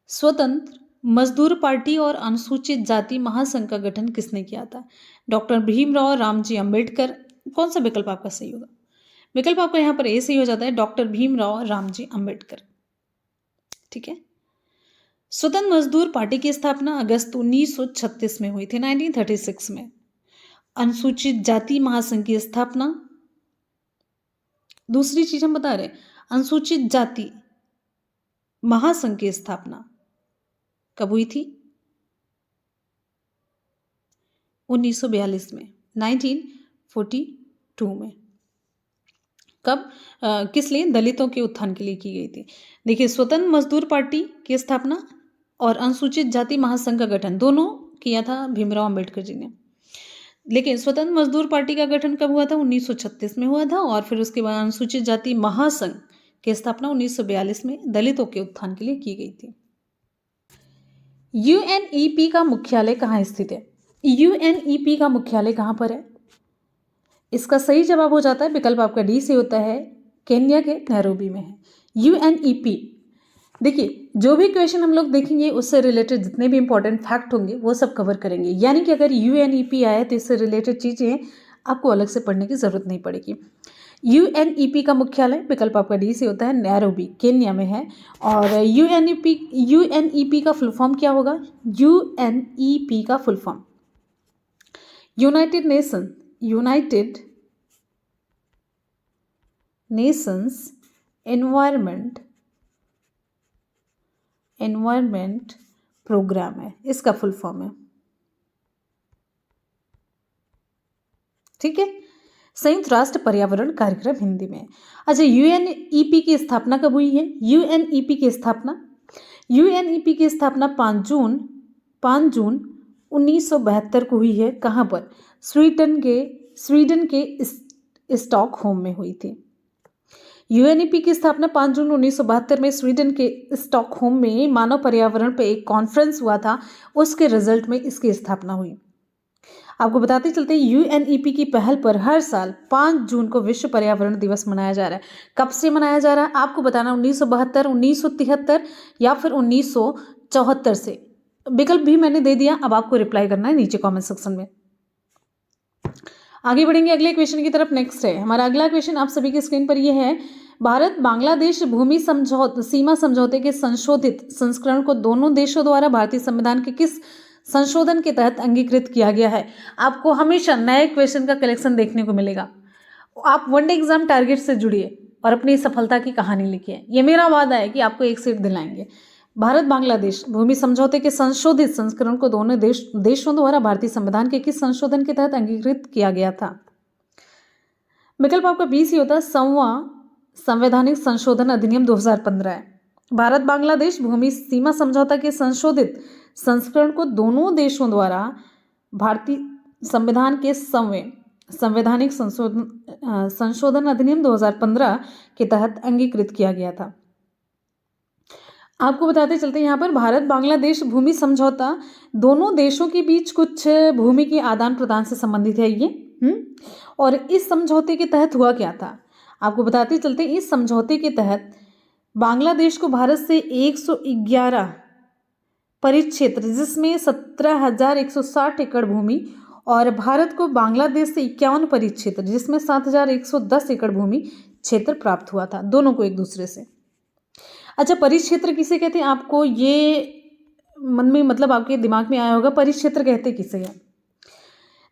स्वतंत्र मजदूर पार्टी और अनुसूचित जाति महासंघ का गठन किसने किया था? डॉक्टर भीमराव रामजी अंबेडकर। कौन सा विकल्प आपका सही होगा? विकल्प आपका यहाँ पर ए सही हो जाता है, डॉक्टर भीमराव रामजी अंबेडकर, ठीक है। स्वतंत्र मजदूर पार्टी की स्थापना अगस्त 1936 में हुई थी, 1936 में। अनुसूचित जाति महासंघ की स्थापना, दूसरी चीज हम बता रहे, अनुसूचित जाति महासंघ की स्थापना कब हुई थी? 1942 में, 1942 में। कब किस लिए? दलितों के उत्थान के लिए की गई थी। देखिए, स्वतंत्र मजदूर पार्टी की स्थापना और अनुसूचित जाति महासंघ का गठन दोनों किया था भीमराव अंबेडकर जी ने। लेकिन स्वतंत्र मजदूर पार्टी का गठन कब हुआ था? 1936 में हुआ था, और फिर उसके बाद अनुसूचित जाति महासंघ की स्थापना 1942 में दलितों के उत्थान के लिए की गई थी। UNEP का मुख्यालय कहाँ स्थित है? UNEP का मुख्यालय कहाँ पर है? इसका सही जवाब हो जाता है, विकल्प आपका डी से होता है, केन्या के नैरोबी में है UNEP। देखिए, जो भी क्वेश्चन हम लोग देखेंगे उससे रिलेटेड जितने भी इंपॉर्टेंट फैक्ट होंगे वो सब कवर करेंगे, यानी कि अगर UNEP आया तो इससे रिलेटेड चीज़ें आपको अलग से पढ़ने की ज़रूरत नहीं पड़ेगी। UNEP का मुख्यालय, विकल्प आपका डी से होता है, नैरोबी केन्या में है। और UNEP का फुल फॉर्म क्या होगा? UNEP का full form United Nations Environment Programme है, इसका फुल फॉर्म है, ठीक है। संयुक्त राष्ट्र पर्यावरण कार्यक्रम हिंदी में। अच्छा, UNEP की स्थापना कब हुई है? UNEP की स्थापना 5 जून 1972 को हुई है। कहाँ पर? स्वीडन के स्टॉकहोम में हुई थी। UNEP की स्थापना 5 जून 1972 में स्वीडन के स्टॉकहोम में मानव पर्यावरण पर एक कॉन्फ्रेंस हुआ था, उसके रिजल्ट में इसकी स्थापना हुई। आपको बताते चलते हैं, UNEP की पहल पर हर साल 5 जून को विश्व पर्यावरण दिवस मनाया जा रहा है। कब से मनाया जा रहा है आपको बताना, 1972, 1973 या फिर 1974 से। विकल्प भी मैंने दे दिया, अब आपको रिप्लाई करना है नीचे कमेंट सेक्शन में। आगे बढ़ेंगे अगले क्वेश्चन की तरफ। नेक्स्ट है हमारा अगला क्वेश्चन, आप सभी की स्क्रीन पर यह है। भारत बांग्लादेश भूमि सीमा समझौते के संशोधित संस्करण को दोनों देशों द्वारा भारतीय संविधान के किस संशोधन के तहत अंगीकृत किया गया है? आपको हमेशा नए क्वेश्चन का कलेक्शन देखने को मिलेगा। आप वनडे एग्जाम टारगेट से जुड़िए और अपनी सफलता की कहानी लिखिए। ये मेरा वादा है कि आपको एक सीट दिलाएंगे। भारत बांग्लादेश भूमि समझौते के संशोधित संस्करण को दोनों देशों द्वारा भारतीय संविधान के किस संशोधन के तहत अंगीकृत किया गया था? विकल्प आपका बी सी होता है संवैधानिक संशोधन अधिनियम 2015 है। भारत बांग्लादेश भूमि सीमा समझौता के संशोधित संस्करण को दोनों देशों द्वारा भारतीय संविधान के संवैधानिक संशोधन अधिनियम 2015 के तहत अंगीकृत किया गया था। आपको बताते चलते हैं यहाँ पर भारत बांग्लादेश भूमि समझौता दोनों देशों के बीच कुछ भूमि के आदान प्रदान से संबंधित है ये। और इस समझौते के तहत हुआ क्या था, आपको बताते चलते इस समझौते के तहत बांग्लादेश को भारत से 111 परिक्षेत्र जिसमें 17,160 एकड़ भूमि और भारत को बांग्लादेश से 51 परिक्षेत्र जिसमें 7,110 एकड़ भूमि क्षेत्र प्राप्त हुआ था, दोनों को एक दूसरे से। अच्छा, परिक्षेत्र किसे कहते हैं? आपको ये मन में मतलब आपके दिमाग में आया होगा, परिक्षेत्र कहते किसे हैं?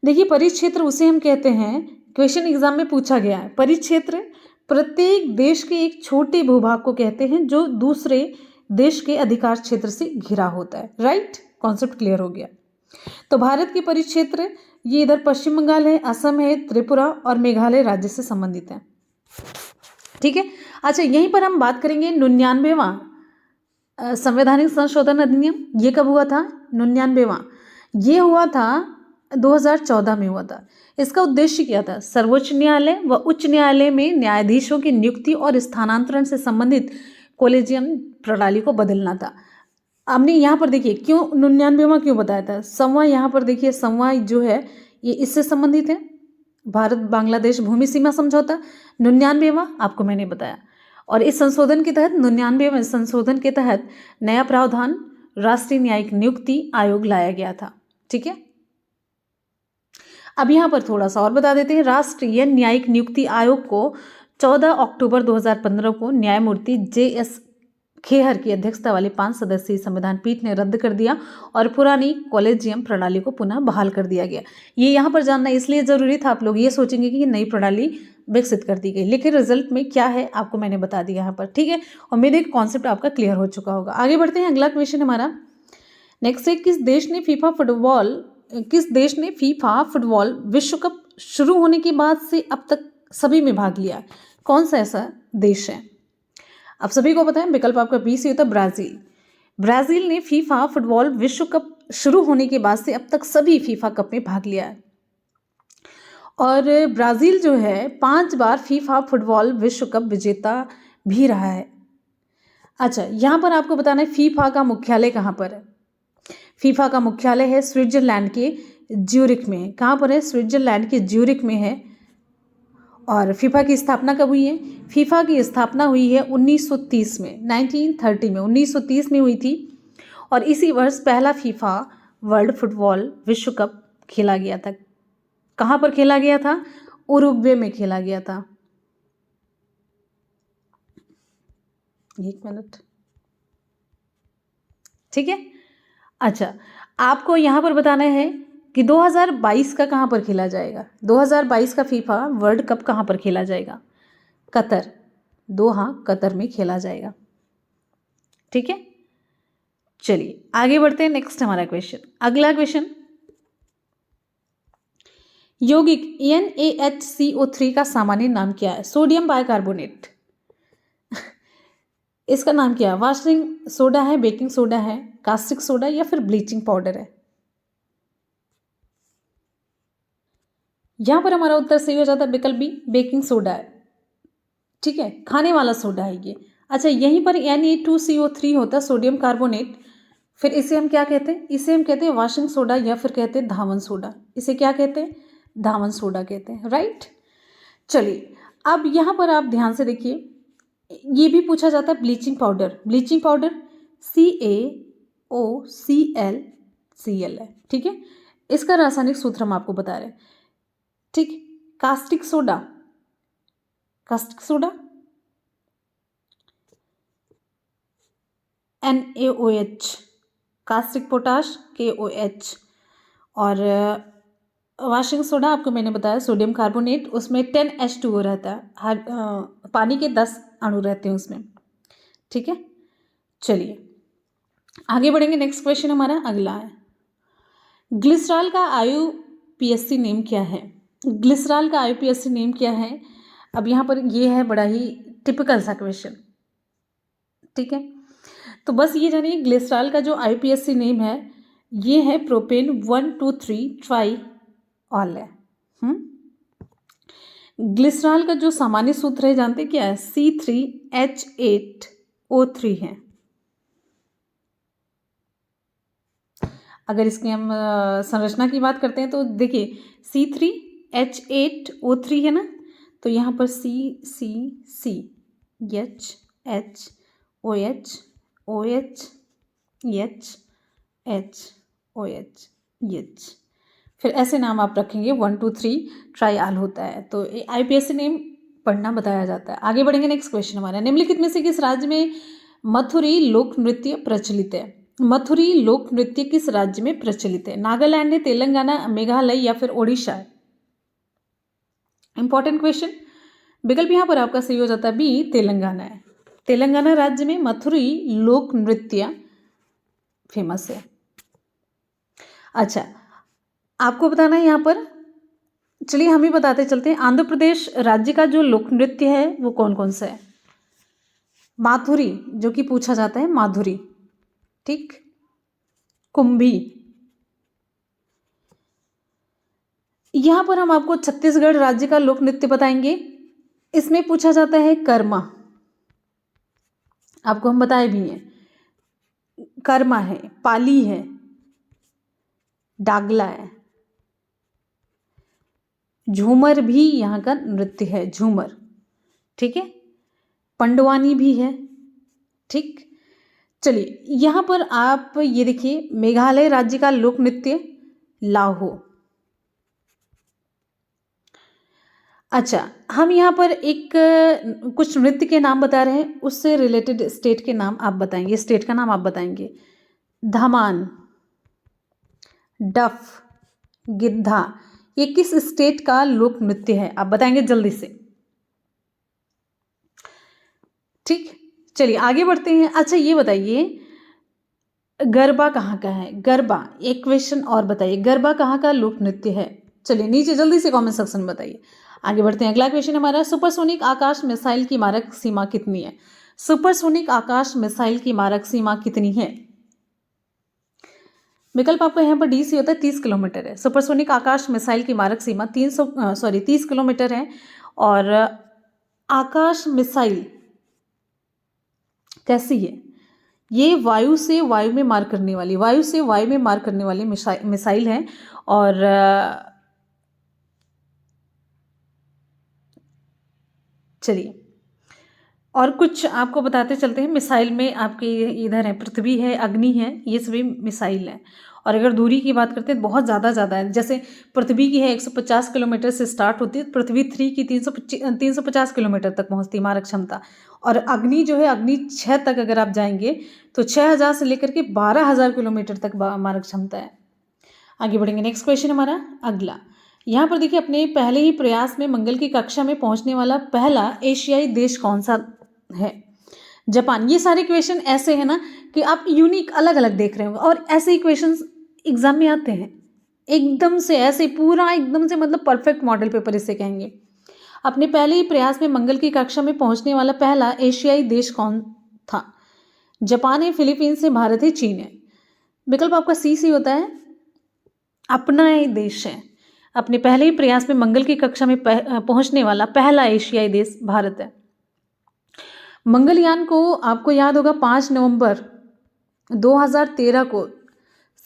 देखिए, परिक्षेत्र उसे हम कहते हैं, क्वेश्चन एग्जाम में पूछा गया है। परिक्षेत्र प्रत्येक देश के एक छोटे भूभाग को कहते हैं जो दूसरे देश के अधिकार क्षेत्र से घिरा होता है। राइट, कॉन्सेप्ट क्लियर हो गया। तो भारत के परिक्षेत्र ये इधर पश्चिम बंगाल है, असम है, त्रिपुरा और मेघालय राज्य से संबंधित है। ठीक है। अच्छा, यहीं पर हम बात करेंगे 99वां संवैधानिक संशोधन अधिनियम। ये कब हुआ था? 99वां ये हुआ था 2014 में हुआ था। इसका उद्देश्य क्या था? सर्वोच्च न्यायालय व उच्च न्यायालय में न्यायाधीशों की नियुक्ति और स्थानांतरण से संबंधित कोलेजियम प्रणाली को बदलना था। हमने यहाँ पर देखिए क्यों 99वां क्यों बताया था। संवा यहाँ पर देखिए, संवा जो है ये इससे संबंधित है, भारत बांग्लादेश भूमि सीमा समझौता। 99वां आपको मैंने बताया। और इस संशोधन के तहत 99वें संशोधन के तहत नया प्रावधान राष्ट्रीय न्यायिक नियुक्ति आयोग लाया गया था। ठीक है। अब यहाँ पर थोड़ा सा और बता देते हैं। राष्ट्रीय न्यायिक नियुक्ति आयोग को 14 अक्टूबर 2015 को न्यायमूर्ति JS खेहर की अध्यक्षता वाली 5 सदस्यीय संविधान पीठ ने रद्द कर दिया और पुरानी कॉलेजियम प्रणाली को पुनः बहाल कर दिया गया। ये यहाँ पर जानना इसलिए जरूरी था, आप लोग ये सोचेंगे कि नई प्रणाली विकसित कर दी गई, लेकिन रिजल्ट में क्या है आपको मैंने बता दिया यहाँ पर। ठीक है, उम्मीद है कि कॉन्सेप्ट आपका क्लियर हो चुका होगा। आगे बढ़ते हैं, अगला क्वेश्चन हमारा नेक्स्ट है, किस देश ने फीफा फुटबॉल विश्व कप शुरू होने के बाद से अब तक सभी में भाग लिया? कौन सा ऐसा देश है? आप सभी को पता है, विकल्प आपका बी सी होता है ब्राजील। ब्राजील ने फीफा फुटबॉल विश्व कप शुरू होने के बाद से अब तक सभी फीफा कप में भाग लिया है। और ब्राजील जो है 5 बार फीफा फुटबॉल विश्व कप विजेता भी रहा है। अच्छा, यहाँ पर आपको बताना है फीफा का मुख्यालय कहाँ पर है। फीफा का मुख्यालय है स्विट्जरलैंड के ज्यूरिख में है। कहाँ पर है? स्विट्जरलैंड के ज्यूरिख में है। और फीफा की स्थापना कब हुई है? फीफा की स्थापना हुई है 1930 में, 1930 में, 1930 में हुई थी। और इसी वर्ष पहला फीफा वर्ल्ड फुटबॉल विश्व कप खेला गया था। कहाँ पर खेला गया था? उरुग्वे में खेला गया था। एक मिनट, ठीक है। अच्छा, आपको यहाँ पर बताना है कि 2022 का कहाँ पर खेला जाएगा। 2022 का फीफा वर्ल्ड कप कहाँ पर खेला जाएगा? कतर, दोहा कतर में खेला जाएगा। ठीक है, चलिए आगे बढ़ते हैं। नेक्स्ट हमारा क्वेश्चन, अगला क्वेश्चन, यौगिक NaHCO3 का सामान्य नाम क्या है? Sodium bicarbonate. इसका नाम क्या है? वॉशिंग सोडा है, बेकिंग सोडा है, कास्टिक सोडा या फिर ब्लीचिंग पाउडर है? यहां पर हमारा उत्तर सही हो जाता है विकल्प बी, बेकिंग सोडा है। ठीक है, खाने वाला सोडा है ये। अच्छा, यहीं पर Na2CO3 होता है, सोडियम कार्बोनेट। फिर इसे हम क्या कहते हैं? इसे हम कहते हैं वॉशिंग सोडा या फिर कहते हैं धावन सोडा। इसे क्या कहते हैं? धावन सोडा कहते हैं। राइट, चलिए अब यहाँ पर आप ध्यान से देखिए, ये भी पूछा जाता है bleaching powder. Bleaching powder CaOClCl है। ठीक है, इसका रासायनिक सूत्र हम आपको बता रहे हैं। ठीक, caustic soda, caustic soda NaOH, caustic potash KOH, और वॉशिंग सोडा आपको मैंने बताया सोडियम कार्बोनेट, उसमें 10H2O रहता है, हर पानी के 10 अणु रहते हैं उसमें। ठीक है, चलिए आगे बढ़ेंगे। नेक्स्ट क्वेश्चन हमारा अगला है, ग्लिसरॉल का IUPAC नेम क्या है? ग्लिसरॉल का IUPAC नेम क्या है? अब यहाँ पर ये है बड़ा ही टिपिकल सा क्वेश्चन। ठीक है, तो बस ये जानिए ग्लिसरॉल का जो IUPAC नेम है ये है प्रोपेन 1,2,3 ट्राई ऑल है। ग्लिसरॉल का जो सामान्य सूत्र है जानते क्या है? C3H8O3 है। अगर इसकी हम संरचना की बात करते हैं तो देखिए C3H8O3 है ना, तो यहाँ पर CCHHOHOHHHOH, फिर ऐसे नाम आप रखेंगे 1 2 3 ट्राई होता है। तो IUPAC नेम पढ़ना बताया जाता है। आगे बढ़ेंगे। नेक्स्ट क्वेश्चन हमारा, निम्नलिखित में से किस राज्य में मथुरी लोक नृत्य प्रचलित है? मथुरी लोक नृत्य किस राज्य में प्रचलित है? नागालैंड है, तेलंगाना, मेघालय या फिर ओडिशा? Important question. विकल्प यहाँ पर आपका सही हो जाता है बी, तेलंगाना है। तेलंगाना राज्य में मथुरी लोक नृत्य फेमस है। अच्छा, आपको बताना है यहाँ पर, चलिए हम ही बताते चलते हैं। आंध्र प्रदेश राज्य का जो लोक नृत्य है वो कौन कौन सा है? माथुरी, जो कि पूछा जाता है माधुरी, ठीक, कुंभी। यहां पर हम आपको छत्तीसगढ़ राज्य का लोक नृत्य बताएंगे, इसमें पूछा जाता है कर्मा, आपको हम बताए भी हैं। कर्मा है, पाली है, डागला है, झूमर भी यहाँ का नृत्य है, झूमर, ठीक है, पंडवानी भी है। ठीक, चलिए यहाँ पर आप ये देखिए, मेघालय राज्य का लोक नृत्य लाहो। अच्छा, हम यहाँ पर एक कुछ नृत्य के नाम बता रहे हैं, उससे रिलेटेड स्टेट के नाम आप बताएंगे, स्टेट का नाम आप बताएंगे। धमान, डफ, गिद्धा, ये किस स्टेट का लोक नृत्य है? आप बताएंगे जल्दी से। ठीक, चलिए आगे बढ़ते हैं। अच्छा ये बताइए, गरबा कहाँ का है? गरबा, एक क्वेश्चन और बताइए, गरबा कहाँ का लोक नृत्य है? चलिए नीचे जल्दी से कमेंट सेक्शन में बताइए। आगे बढ़ते हैं। अगला क्वेश्चन हमारा, सुपरसोनिक आकाश मिसाइल की मारक सीमा कितनी है? सुपरसोनिक आकाश मिसाइल की मारक सीमा कितनी है? विकल्प आपको यहाँ पर डी सी होता है, 30 किलोमीटर है। सुपरसोनिक आकाश मिसाइल की मारक सीमा 30 किलोमीटर है। और आकाश मिसाइल कैसी है? ये वायु से वायु में मार करने वाली, वायु से वायु में मार करने वाली मिसाइल है। और चलिए और कुछ आपको बताते चलते हैं। मिसाइल में आपके इधर है, पृथ्वी है, अग्नि है, ये सभी मिसाइल है। और अगर दूरी की बात करते हैं बहुत ज़्यादा है, जैसे पृथ्वी की है 150 किलोमीटर से स्टार्ट होती है, पृथ्वी 3 की 350 किलोमीटर तक पहुंचती मारक क्षमता। और अग्नि जो है, अग्नि 6 तक अगर आप जाएंगे तो 6000 से लेकर के 12000 किलोमीटर तक मारक क्षमता है। आगे बढ़ेंगे। नेक्स्ट क्वेश्चन हमारा अगला, यहाँ पर देखिए, अपने पहले ही प्रयास में मंगल की कक्षा में पहुंचने वाला पहला एशियाई देश कौन सा है? जापान। ये सारे क्वेश्चन ऐसे हैं ना कि आप यूनिक अलग अलग देख रहे होंगे, और ऐसे ही क्वेश्चन एग्जाम में आते हैं एकदम से, ऐसे पूरा एकदम से, मतलब परफेक्ट मॉडल पेपर इसे कहेंगे। अपने पहले ही प्रयास में मंगल की कक्षा में पहुंचने वाला पहला एशियाई देश कौन था? जापान है, फिलीपींस है, भारत है, चीन है। विकल्प आपका सी होता है, अपना ही देश है। अपने पहले ही प्रयास में मंगल की कक्षा में पहुंचने वाला पहला एशियाई देश भारत है। मंगलयान को आपको याद होगा 5 नवंबर 2013 को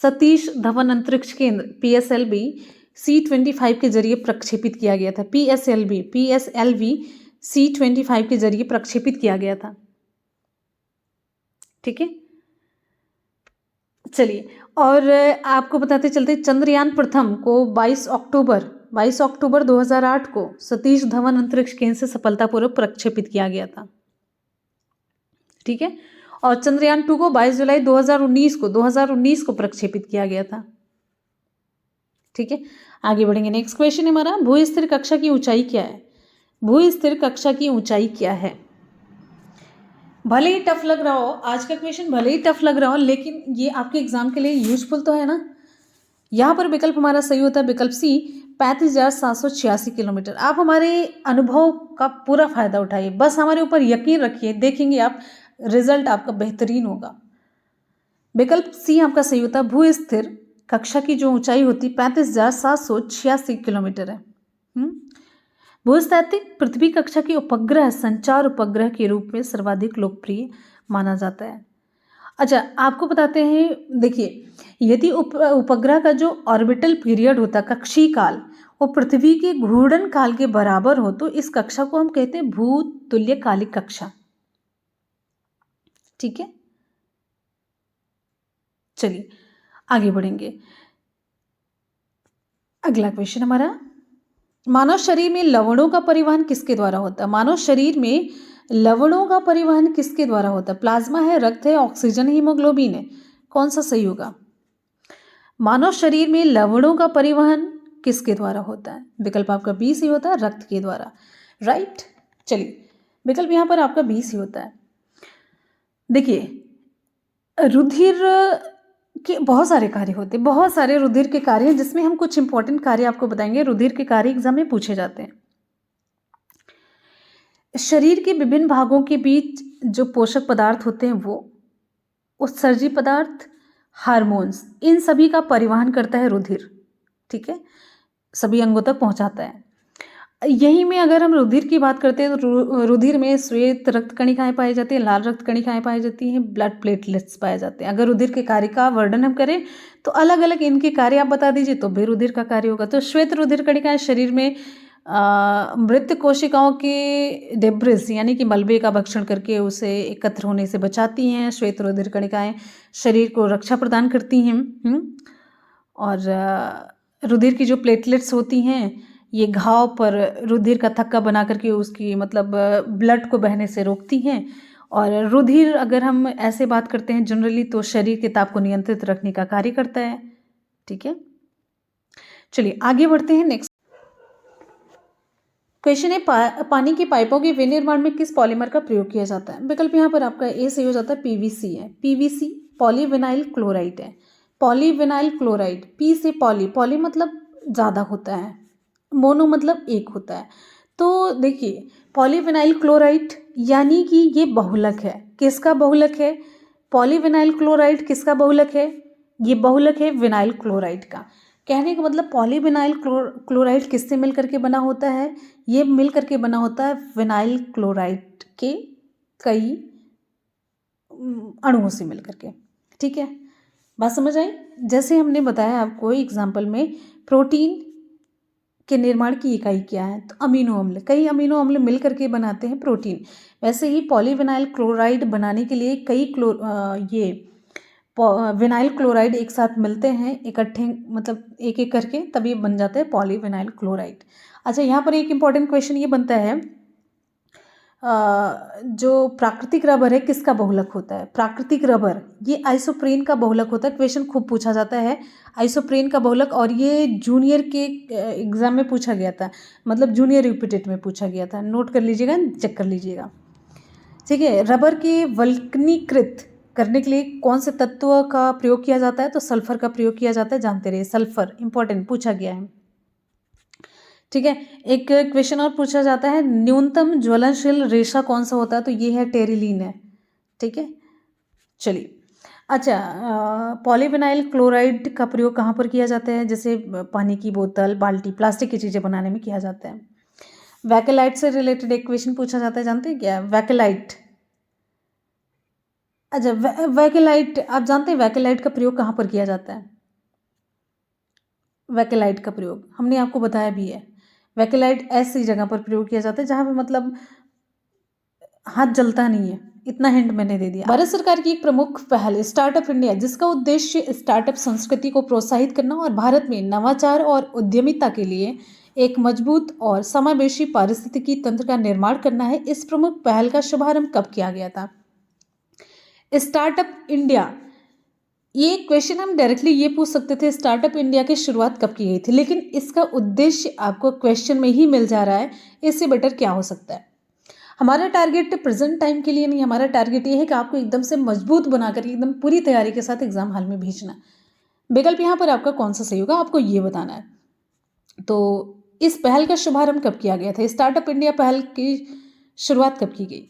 सतीश धवन अंतरिक्ष केंद्र PSLV C25 के जरिए प्रक्षेपित किया गया था। PSLV C25 के जरिए प्रक्षेपित किया गया था। ठीक है, चलिए और आपको बताते चलते, चंद्रयान प्रथम को 22 अक्टूबर 2008 को सतीश धवन अंतरिक्ष केंद्र से सफलतापूर्वक प्रक्षेपित किया गया था। ठीक है, और चंद्रयान 2 को 22 जुलाई 2019 को प्रक्षेपित किया गया था। ठीक है, आगे बढ़ेंगे। नेक्स्ट क्वेश्चन है हमारा, भूस्थिर कक्षा की ऊंचाई क्या है? भूस्थिर कक्षा की ऊंचाई क्या है? भले ही टफ लग रहा हो, आज का क्वेश्चन भले ही टफ लग रहा हो, लेकिन ये आपके एग्जाम के लिए यूजफुल तो है ना। यहाँ पर विकल्प हमारा सही होता है विकल्प सी, 35,786 किलोमीटर। आप हमारे अनुभव का पूरा फायदा उठाइए, बस हमारे ऊपर यकीन रखिए, देखेंगे आप रिजल्ट आपका बेहतरीन होगा। विकल्प सी आपका सही होता है। भूस्थिर कक्षा की जो ऊंचाई होती 35,786 किलोमीटर है। भूस्थैतिक पृथ्वी कक्षा के उपग्रह संचार उपग्रह के रूप में सर्वाधिक लोकप्रिय माना जाता है। अच्छा, आपको बताते हैं, देखिए, यदि उपग्रह का जो ऑर्बिटल पीरियड होता है, कक्षीय काल, वो पृथ्वी के घूर्णन काल के बराबर हो तो इस कक्षा को हम कहते हैं भूतुल्यकालिक कक्षा। ठीक है, चलिए आगे बढ़ेंगे। अगला क्वेश्चन हमारा, मानव शरीर में लवणों का परिवहन किसके द्वारा होता है? मानव शरीर में लवणों का परिवहन किसके द्वारा होता है? प्लाज्मा है, रक्त है, ऑक्सीजन, हीमोग्लोबिन है, कौन सा सही होगा? मानव शरीर में लवणों का परिवहन किसके द्वारा होता है? विकल्प आपका बी सही होता है, रक्त के द्वारा। राइट, चलिए विकल्प यहाँ पर आपका बी सही होता है। देखिए, रुधिर के बहुत सारे कार्य होते हैं, बहुत सारे रुधिर के कार्य हैं, जिसमें हम कुछ इंपॉर्टेंट कार्य आपको बताएंगे। रुधिर के कार्य एग्जाम में पूछे जाते हैं। शरीर के विभिन्न भागों के बीच जो पोषक पदार्थ होते हैं, वो उत्सर्जी पदार्थ, हार्मोन्स, इन सभी का परिवहन करता है रुधिर। ठीक है, सभी अंगों तक पहुंचाता है। यही में अगर हम रुधिर की बात करते हैं तो रुधिर में श्वेत रक्त कणिकाएं पाई जाती हैं, लाल रक्त कणिकाएं पाई जाती हैं, ब्लड प्लेटलेट्स पाए जाते हैं। अगर रुधिर के कार्य का वर्णन हम करें तो अलग अलग इनके कार्य आप बता दीजिए तो भी रुधिर का कार्य होगा। तो श्वेत रुधिर कणिकाएं शरीर में मृत कोशिकाओं के डेब्रिस यानी कि मलबे का भक्षण करके उसे एकत्र होने से बचाती हैं। श्वेत रुधिर कणिकाएं शरीर को रक्षा प्रदान करती हैं। और रुधिर की जो प्लेटलेट्स होती हैं, ये घाव पर रुधिर का थक्का बना करके उसकी मतलब ब्लड को बहने से रोकती हैं। और रुधिर अगर हम ऐसे बात करते हैं जनरली तो शरीर के ताप को नियंत्रित रखने का कार्य करता है। ठीक है, चलिए आगे बढ़ते हैं। नेक्स्ट क्वेश्चन है, पानी की पाइपों के विनिर्माण में किस पॉलीमर का प्रयोग किया जाता है? विकल्प यहाँ पर आपका ए सही हो जाता है, पीवीसी है। पीवीसी पॉलीविनाइल क्लोराइड है। पॉलीविनाइल क्लोराइड, पी से पॉली, पॉली मतलब ज़्यादा होता है, मोनो मतलब एक होता है। तो देखिए, पॉलीविनाइल क्लोराइड यानी कि ये बहुलक है। किसका बहुलक है? पॉलीविनाइल क्लोराइड किसका बहुलक है? ये बहुलक है विनाइल क्लोराइड का। कहने का मतलब पॉलीविनाइल क्लोराइड किससे मिल करके बना होता है? ये मिल करके बना होता है विनाइल क्लोराइड के कई अणुओं से मिल करके। ठीक है, बात समझ आई? जैसे हमने बताया आपको एग्जाम्पल में, प्रोटीन के निर्माण की इकाई क्या है? तो अमीनो अम्ल, कई अमीनो अम्ल मिल करके बनाते हैं प्रोटीन। वैसे ही पॉलीविनाइल क्लोराइड बनाने के लिए कई विनाइल क्लोराइड एक साथ मिलते हैं इकट्ठे, मतलब एक एक करके, तभी बन जाता है पॉलीविनाइल क्लोराइड। अच्छा, यहाँ पर एक इम्पॉर्टेंट क्वेश्चन ये बनता है, जो प्राकृतिक रबर है किसका बहुलक होता है? प्राकृतिक रबर ये आइसोप्रेन का बहुलक होता है। क्वेश्चन खूब पूछा जाता है आइसोप्रेन का बहुलक, और ये जूनियर के एग्जाम में पूछा गया था, मतलब जूनियर रिपीटेड में पूछा गया था। नोट कर लीजिएगा, चेक कर लीजिएगा। ठीक है, रबर के वल्कनीकृत करने के लिए कौन से तत्व का प्रयोग किया जाता है? तो सल्फर का प्रयोग किया जाता है, जानते रहिए। सल्फर इंपॉर्टेंट पूछा गया है। ठीक है, एक क्वेश्चन और पूछा जाता है, न्यूनतम ज्वलनशील रेशा कौन सा होता है? तो ये है टेरिलीन है। ठीक है, चलिए। अच्छा, पॉलीविनाइल क्लोराइड का प्रयोग कहाँ पर किया जाता है? जैसे पानी की बोतल, बाल्टी, प्लास्टिक की चीज़ें बनाने में किया जाता है। वैकेलाइट से रिलेटेड एक क्वेश्चन पूछा जाता है, जानते हैं क्या? वैकेलाइट। अच्छा, वैकेलाइट आप जानते हैं वैकेलाइट का प्रयोग कहाँ पर किया जाता है? वैकेलाइट का प्रयोग हमने आपको बताया भी है। वैकेलाइट ऐसी जगह पर प्रयोग किया जाता है जहाँ पे मतलब हाथ जलता नहीं है। इतना हिंट मैंने दे दिया। भारत सरकार की एक प्रमुख पहल स्टार्टअप इंडिया, जिसका उद्देश्य स्टार्टअप संस्कृति को प्रोत्साहित करना और भारत में नवाचार और उद्यमिता के लिए एक मजबूत और समावेशी पारिस्थितिकी तंत्र का निर्माण करना है। इस प्रमुख पहल का शुभारंभ कब किया गया था? स्टार्टअप इंडिया ये क्वेश्चन हम डायरेक्टली ये पूछ सकते थे स्टार्टअप इंडिया की शुरुआत कब की गई थी, लेकिन इसका उद्देश्य आपको क्वेश्चन में ही मिल जा रहा है, इससे बेटर क्या हो सकता है। हमारा टारगेट प्रेजेंट टाइम के लिए नहीं, हमारा टारगेट ये है कि आपको एकदम से मजबूत बनाकर एकदम पूरी तैयारी के साथ एग्जाम हॉल में भेजना। विकल्प यहाँ पर आपका कौन सा सही होगा, आपको ये बताना है। तो इस पहल का शुभारंभ कब किया गया था, स्टार्टअप इंडिया पहल की शुरुआत कब की गई।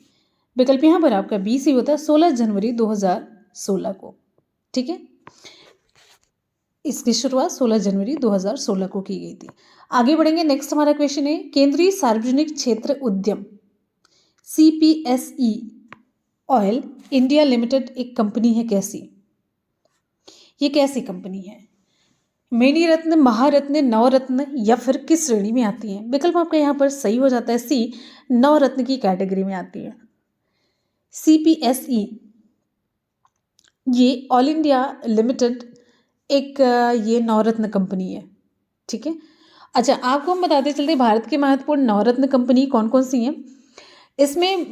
विकल्प यहाँ पर आपका बी सी होता है 16 जनवरी 2016 को। ठीक है, इसकी शुरुआत 16 जनवरी 2016 को की गई थी। आगे बढ़ेंगे, नेक्स्ट हमारा क्वेश्चन है केंद्रीय सार्वजनिक क्षेत्र उद्यम CPSE ऑयल इंडिया लिमिटेड एक कंपनी है कैसी, ये कैसी कंपनी है। मेनी रत्न, महारत्न, नवरत्न या फिर किस श्रेणी में आती है। विकल्प आपका यहाँ पर सही हो जाता है सी, नवरत्न की कैटेगरी में आती है। CPSE ये ऑल इंडिया लिमिटेड एक ये नवरत्न कंपनी है। ठीक है, अच्छा आपको हम बताते चलते भारत के महत्वपूर्ण नवरत्न कंपनी कौन कौन सी हैं। इसमें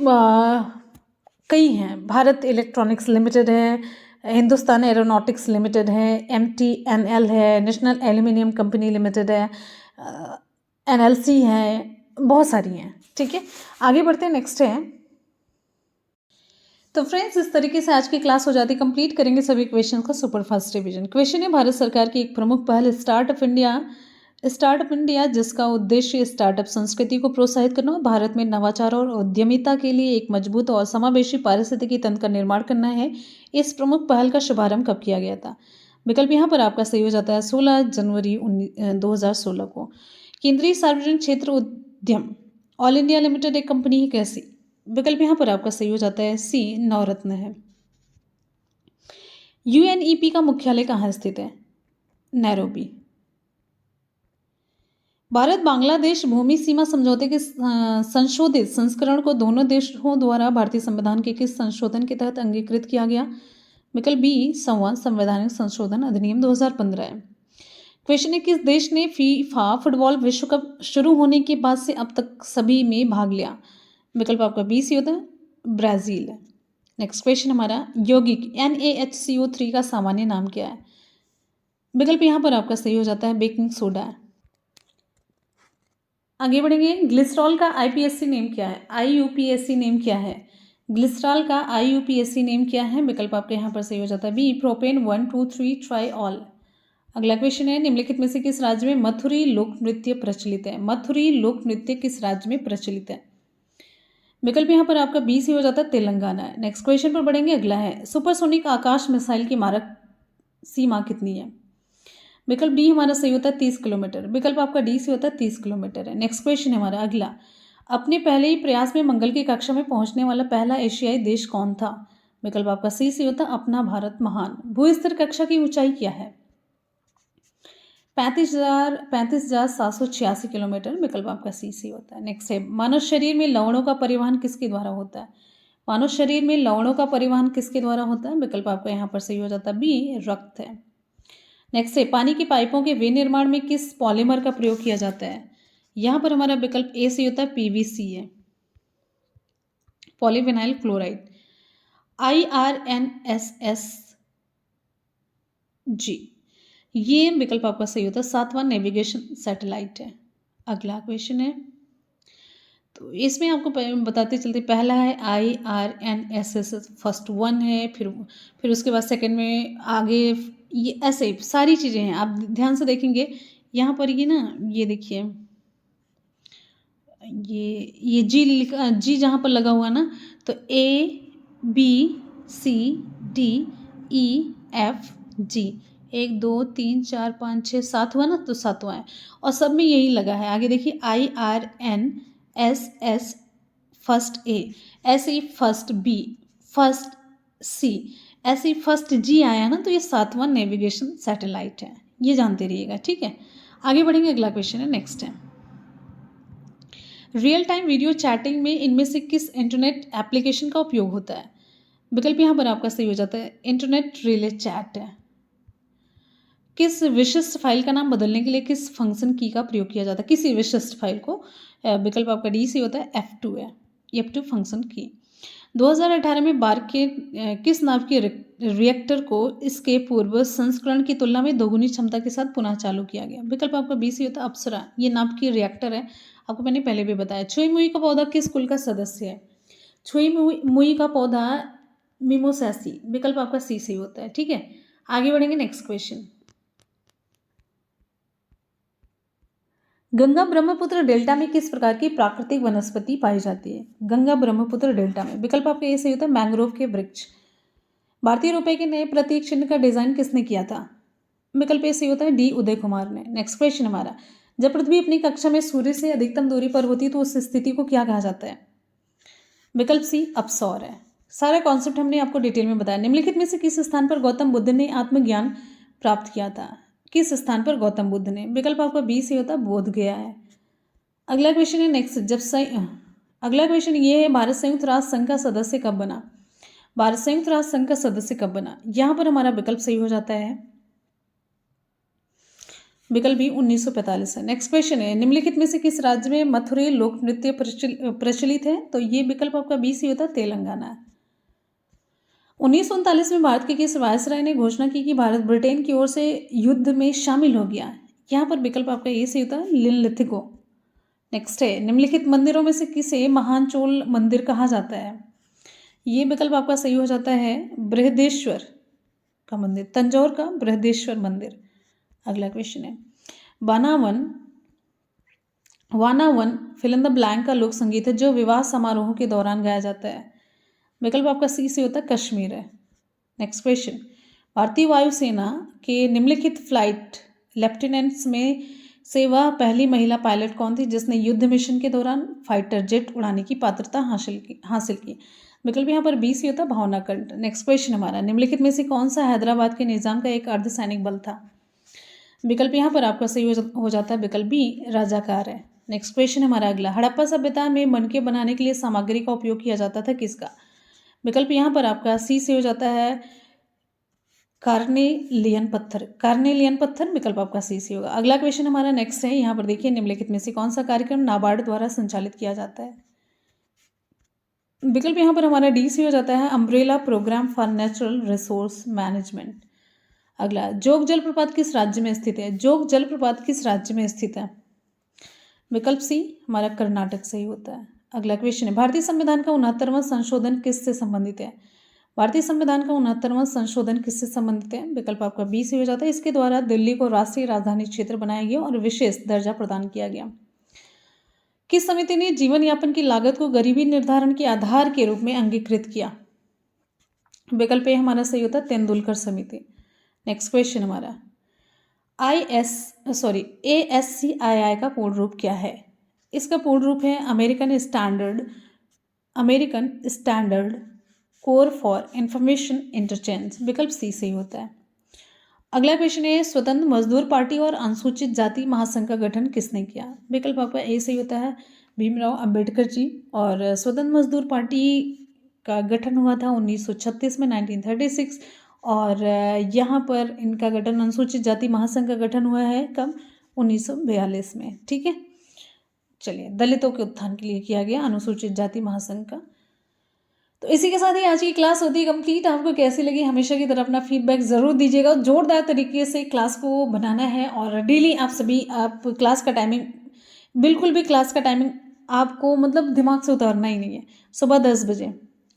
कई हैं, भारत इलेक्ट्रॉनिक्स लिमिटेड है, हिंदुस्तान एरोनॉटिक्स लिमिटेड है, MTNL है, नेशनल एल्यूमिनियम कंपनी लिमिटेड है, NLC है, बहुत सारी हैं। ठीक है, आगे बढ़ते हैं, नेक्स्ट है। तो फ्रेंड्स इस तरीके से आज की क्लास हो जाती, कंप्लीट करेंगे सभी क्वेश्चन का सुपरफास्ट रिवीजन। क्वेश्चन है भारत सरकार की एक प्रमुख पहल स्टार्टअप इंडिया जिसका उद्देश्य स्टार्टअप संस्कृति को प्रोत्साहित करना और भारत में नवाचार और उद्यमिता के लिए एक मजबूत और समावेशी पारिस्थितिकी तंत्र का निर्माण करना है। इस प्रमुख पहल का शुभारंभ कब किया गया था। विकल्प यहाँ पर आपका सही हो जाता है 16 जनवरी 2016 को। केंद्रीय सार्वजनिक क्षेत्र उद्यम ऑल इंडिया लिमिटेड एक कंपनी है कैसी। विकल्प यहाँ पर आपका सही हो जाता है सी, नवरत्न है। UNEP का मुख्यालय कहाँ स्थित है, नैरोबी। भारत बांग्लादेश भूमि सीमा समझौते के संशोधित संस्करण को दोनों देशों द्वारा भारतीय संविधान के किस संशोधन के तहत अंगीकृत किया गया। विकल्प बी, संवैधानिक संशोधन अधिनियम 2015 है। क्वेश्चन है किस देश ने फीफा फुटबॉल विश्व कप शुरू होने के बाद से अब तक सभी में भाग लिया। विकल्प आपका बी सी होता है, ब्राज़ील। नेक्स्ट क्वेश्चन हमारा यौगिक NaHCO3 का सामान्य नाम क्या है। विकल्प यहाँ पर आपका सही हो जाता है बेकिंग सोडा है। आगे बढ़ेंगे, ग्लिसरॉल का IPSC नेम क्या है, IUPAC नेम क्या है। ग्लिसरॉल का IUPAC नेम क्या है। विकल्प आपका यहाँ पर सही हो जाता है बी, प्रोपेन 123 ट्राइऑल। अगला क्वेश्चन है निम्नलिखित में से किस राज्य में मथुरी लोक नृत्य प्रचलित है। मथुरी लोक नृत्य किस राज्य में प्रचलित है। विकल्प यहाँ पर आपका बी सी हो जाता है तेलंगाना है। नेक्स्ट क्वेश्चन पर बढ़ेंगे, अगला है सुपरसोनिक आकाश मिसाइल की मारक सीमा कितनी है। विकल्प डी हमारा सही होता है 30 किलोमीटर। विकल्प आपका डी सी होता है 30 किलोमीटर है। नेक्स्ट क्वेश्चन है हमारा अगला, अपने पहले ही प्रयास में मंगल की कक्षा में पहुंचने वाला पहला एशियाई देश कौन था। विकल्प आपका सी सी होता है अपना भारत महान। भूस्तर कक्षा की ऊंचाई क्या है, 35,786 किलोमीटर। विकल्प आपका सी सी होता है। नेक्स्ट है मानव शरीर में लवणों का परिवहन किसके द्वारा होता है। मानव शरीर में लवणों का परिवहन किसके द्वारा होता है। विकल्प आपका यहाँ पर सही हो जाता है बी, रक्त है। नेक्स्ट है पानी की पाइपों के विनिर्माण में किस पॉलीमर का प्रयोग किया जाता है। यहाँ पर हमारा विकल्प ए से होता है PVC है, पॉलीविनाइल क्लोराइड। IRNSSG ये विकल्प आपका सही होता है 7वां नेविगेशन सैटेलाइट है। अगला क्वेश्चन है, तो इसमें आपको बताते चलते पहला है IRNSS फर्स्ट 1 है, फिर उसके बाद सेकंड में आगे ये ऐसे सारी चीज़ें हैं। आप ध्यान से देखेंगे यहाँ पर ये ना, ये देखिए ये जी जहाँ पर लगा हुआ ना, तो ABCDEFG 1 2 3 4 5 6 7 हुआ ना, तो 7वां है और सब में यही लगा है। आगे देखिए IRNSS फर्स्ट A, ऐसे ही फर्स्ट B, फर्स्ट C, ऐसे ही फर्स्ट G आया ना, तो ये 7वां नेविगेशन सैटेलाइट है। ये जानते रहिएगा, ठीक है। आगे बढ़ेंगे, अगला क्वेश्चन है, नेक्स्ट है रियल टाइम वीडियो चैटिंग में इनमें से किस इंटरनेट एप्लीकेशन का उपयोग होता है। विकल्प यहाँ पर आपका सही हो जाता है इंटरनेट रिले चैट है। किस विशिष्ट फाइल का नाम बदलने के लिए किस फंक्शन की का प्रयोग किया जाता है, किसी विशिष्ट फाइल को। विकल्प आपका डी सी होता है F2 है, F2 फंक्शन की। 2018 में बार के किस नाव के रिएक्टर को इसके पूर्व संस्करण की तुलना में दोगुनी क्षमता के साथ पुनः चालू किया गया? विकल्प आपका बी सी होता है अप्सरा। ये नाव की रिएक्टर है, आपको मैंने पहले भी बताया। छुई मुई का पौधा किस कुल का सदस्य है? छुई मुई का पौधा मिमोसैसी। विकल्प आपका सी सही होता है। ठीक है, आगे बढ़ेंगे। Next question, Ganga Brahmaputra delta में किस प्रकार की प्राकृतिक वनस्पति पाई जाती है? गंगा ब्रह्मपुत्र डेल्टा में विकल्प आपका ये सही होता है मैंग्रोव के वृक्ष। भारतीय रुपए के नए प्रतीक चिन्ह का डिजाइन किसने किया था? विकल्प ए सही होता है डी उदय कुमार ने। नेक्स्ट क्वेश्चन हमारा, जब पृथ्वी अपनी कक्षा में सूर्य से अधिकतम दूरी पर होती है तो उस स्थिति को क्या कहा जाता है? विकल्प सी अपसौर है। सारा कॉन्सेप्ट हमने आपको डिटेल में बताया। निम्नलिखित में से किस स्थान पर गौतम बुद्ध ने आत्मज्ञान प्राप्त किया था? किस स्थान पर गौतम बुद्ध ने? विकल्प आपका बी से होता बोध गया है। अगला क्वेश्चन है नेक्स्ट, अगला क्वेश्चन ये है, भारत संयुक्त राष्ट्र संघ का सदस्य कब बना? भारत संयुक्त राष्ट्र संघ का सदस्य कब बना? यहां पर हमारा विकल्प सही हो जाता है, विकल्प बी 1945 है। नेक्स्ट क्वेश्चन है, निम्नलिखित में से किस राज्य में मथुरे लोक नृत्य प्रचलित है? तो ये विकल्प आपका बी सी होता है तेलंगाना है। 1939 में भारत के किस वायसराय ने घोषणा की कि भारत ब्रिटेन की ओर से युद्ध में शामिल हो गया? यहाँ पर विकल्प आपका ये सही होता है लिनलिथिगो। नेक्स्ट है, निम्नलिखित मंदिरों में से किसे महान चोल मंदिर कहा जाता है? ये विकल्प आपका सही हो जाता है बृहदेश्वर का मंदिर, तंजौर का बृहदेश्वर मंदिर। अगला क्वेश्चन है, वानावन फिल इन द ब्लैंक का लोक संगीत है जो विवाह समारोह के दौरान गाया जाता है। विकल्प आपका सी से होता है कश्मीर है। नेक्स्ट क्वेश्चन, भारतीय वायुसेना के निम्नलिखित फ्लाइट लेफ्टिनेंट्स में से वह पहली महिला पायलट कौन थी जिसने युद्ध मिशन के दौरान फाइटर जेट उड़ाने की पात्रता हासिल की? विकल्प यहाँ पर बी सी होता भावना कंठ। नेक्स्ट क्वेश्चन हमारा, निम्नलिखित में से कौन सा हैदराबाद के निजाम का एक अर्धसैनिक बल था? विकल्प यहाँ पर आपका सही हो जाता है विकल्प बी राजाकार है। नेक्स्ट क्वेश्चन हमारा अगला, हड़प्पा सभ्यता में मनके बनाने के लिए सामग्री का उपयोग किया जाता था किसका? विकल्प यहाँ पर आपका सी से हो जाता है कार्नेलियन पत्थर। विकल्प आपका सी से होगा। अगला क्वेश्चन हमारा नेक्स्ट है, यहाँ पर देखिए, निम्नलिखित में से कौन सा कार्यक्रम नाबार्ड द्वारा संचालित किया जाता है? विकल्प यहाँ पर हमारा डी से हो जाता है umbrella programme for natural resource management. अगला, जोग जलप्रपात किस राज्य में स्थित है? जोग जलप्रपात किस राज्य में स्थित है? विकल्प सी हमारा कर्नाटक से ही होता है। अगला क्वेश्चन है, भारतीय संविधान का 69वां संशोधन किससे संबंधित है? भारतीय संविधान का 69वां संशोधन किससे संबंधित है? विकल्प आपका बी से हो जाता है इसके द्वारा दिल्ली को राष्ट्रीय राजधानी क्षेत्र बनाया गया और विशेष दर्जा प्रदान किया गया। किस समिति ने जीवन यापन की लागत को गरीबी निर्धारण के आधार के रूप में अंगीकृत किया? विकल्प ए हमारा सही होता है तेंदुलकर समिति। नेक्स्ट क्वेश्चन हमारा, ASCII का पूर्ण रूप क्या है? इसका पूर्ण रूप है American standard core for information interchange. विकल्प सी सही होता है। अगला क्वेश्चन है, स्वतंत्र मजदूर पार्टी और अनुसूचित जाति महासंघ का गठन किसने किया? विकल्प आपका ए सही होता है भीमराव अंबेडकर जी। और स्वतंत्र मजदूर पार्टी का गठन हुआ था 1936 में 1936। और यहाँ पर इनका गठन अनुसूचित जाति महासंघ का गठन हुआ है कब? 1942 में। ठीक है, चलिए, दलितों के उत्थान के लिए किया गया अनुसूचित जाति महासंघ का। तो इसी के साथ ही आज की क्लास होती है कंप्लीट। आपको कैसी लगी हमेशा की तरह अपना फीडबैक ज़रूर दीजिएगा। जोरदार तरीके से क्लास को बनाना है और डेली आप क्लास का टाइमिंग, बिल्कुल भी क्लास का टाइमिंग आपको मतलब दिमाग से उतारना ही नहीं है। सुबह 10 बजे,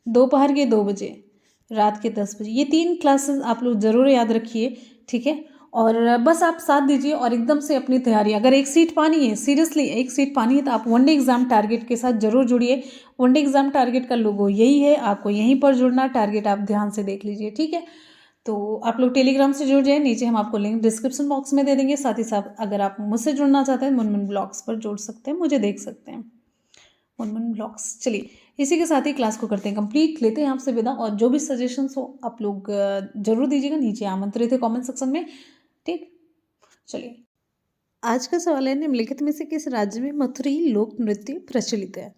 दोपहर के 2 बजे, रात के 10 बजे, ये 3 क्लासेस आप लोग ज़रूर याद रखिए। ठीक है, और बस आप साथ दीजिए और एकदम से अपनी तैयारी, अगर एक सीट पानी है, सीरियसली एक सीट पानी है, तो आप वनडे एग्जाम टारगेट के साथ जरूर जुड़िए। वनडे एग्जाम टारगेट का लोगो यही है, आपको यहीं पर जुड़ना। टारगेट आप ध्यान से देख लीजिए। ठीक है, तो आप लोग टेलीग्राम से जुड़ जाए, नीचे हम आपको लिंक डिस्क्रिप्शन बॉक्स में दे देंगे। साथ ही साथ अगर आप मुझसे जुड़ना चाहते हैं मुनमुन ब्लॉग्स पर जुड़ सकते हैं, मुझे देख सकते हैं मुनमुन ब्लॉग्स। चलिए, इसी के साथ ही क्लास को करते हैं कंप्लीट, लेते हैं आपसे विदा। और जो भी सजेशंस हो आप लोग जरूर दीजिएगा, नीचे आमंत्रित है कमेंट सेक्शन में। ठीक, चलिए, आज का सवाल है, निम्नलिखित में से किस राज्य में मथुरी लोक नृत्य प्रचलित है?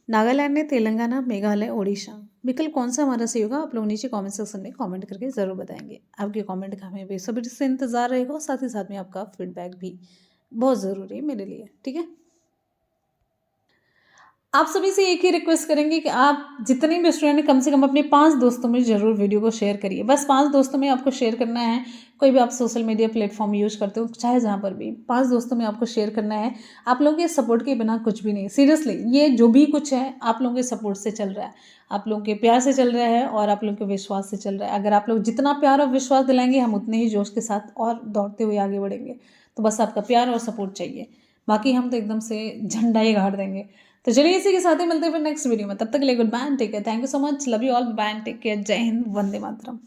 नागालैंड में, तेलंगाना, मेघालय, ओडिशा। विकल्प कौन सा हमारा सही होगा? आप लोग नीचे कमेंट सेक्शन में कमेंट करके ज़रूर बताएंगे। आपके कमेंट का हमें बेसब्री से इंतजार रहेगा और साथ ही साथ में आपका फीडबैक भी बहुत ज़रूरी है मेरे लिए। ठीक है, आप सभी से एक ही रिक्वेस्ट करेंगे कि आप जितने भी स्टूडेंट हैं कम से कम अपने 5 दोस्तों में ज़रूर वीडियो को शेयर करिए। बस 5 दोस्तों में आपको शेयर करना है, कोई भी आप सोशल मीडिया प्लेटफ़ॉर्म यूज़ करते हो, चाहे जहाँ पर भी, 5 दोस्तों में आपको शेयर करना है। आप लोगों के सपोर्ट के बिना कुछ भी नहीं, सीरियसली ये जो भी कुछ है आप लोगों के सपोर्ट से चल रहा है, आप लोगों के प्यार से चल रहा है और आप लोगों के विश्वास से चल रहा है। अगर आप लोग जितना प्यार और विश्वास दिलाएँगे, हम उतने ही जोश के साथ और दौड़ते हुए आगे बढ़ेंगे। तो बस आपका प्यार और सपोर्ट चाहिए, बाकी हम तो एकदम से झंडा ही गाड़ देंगे। तो चलिए इसी के साथ ही मिलते हैं फिर नेक्स्ट वीडियो में। तब तक के लिए goodbye, take care, thank you so much, love you all, bye, take care, जय हिंद, वंदे मातरम।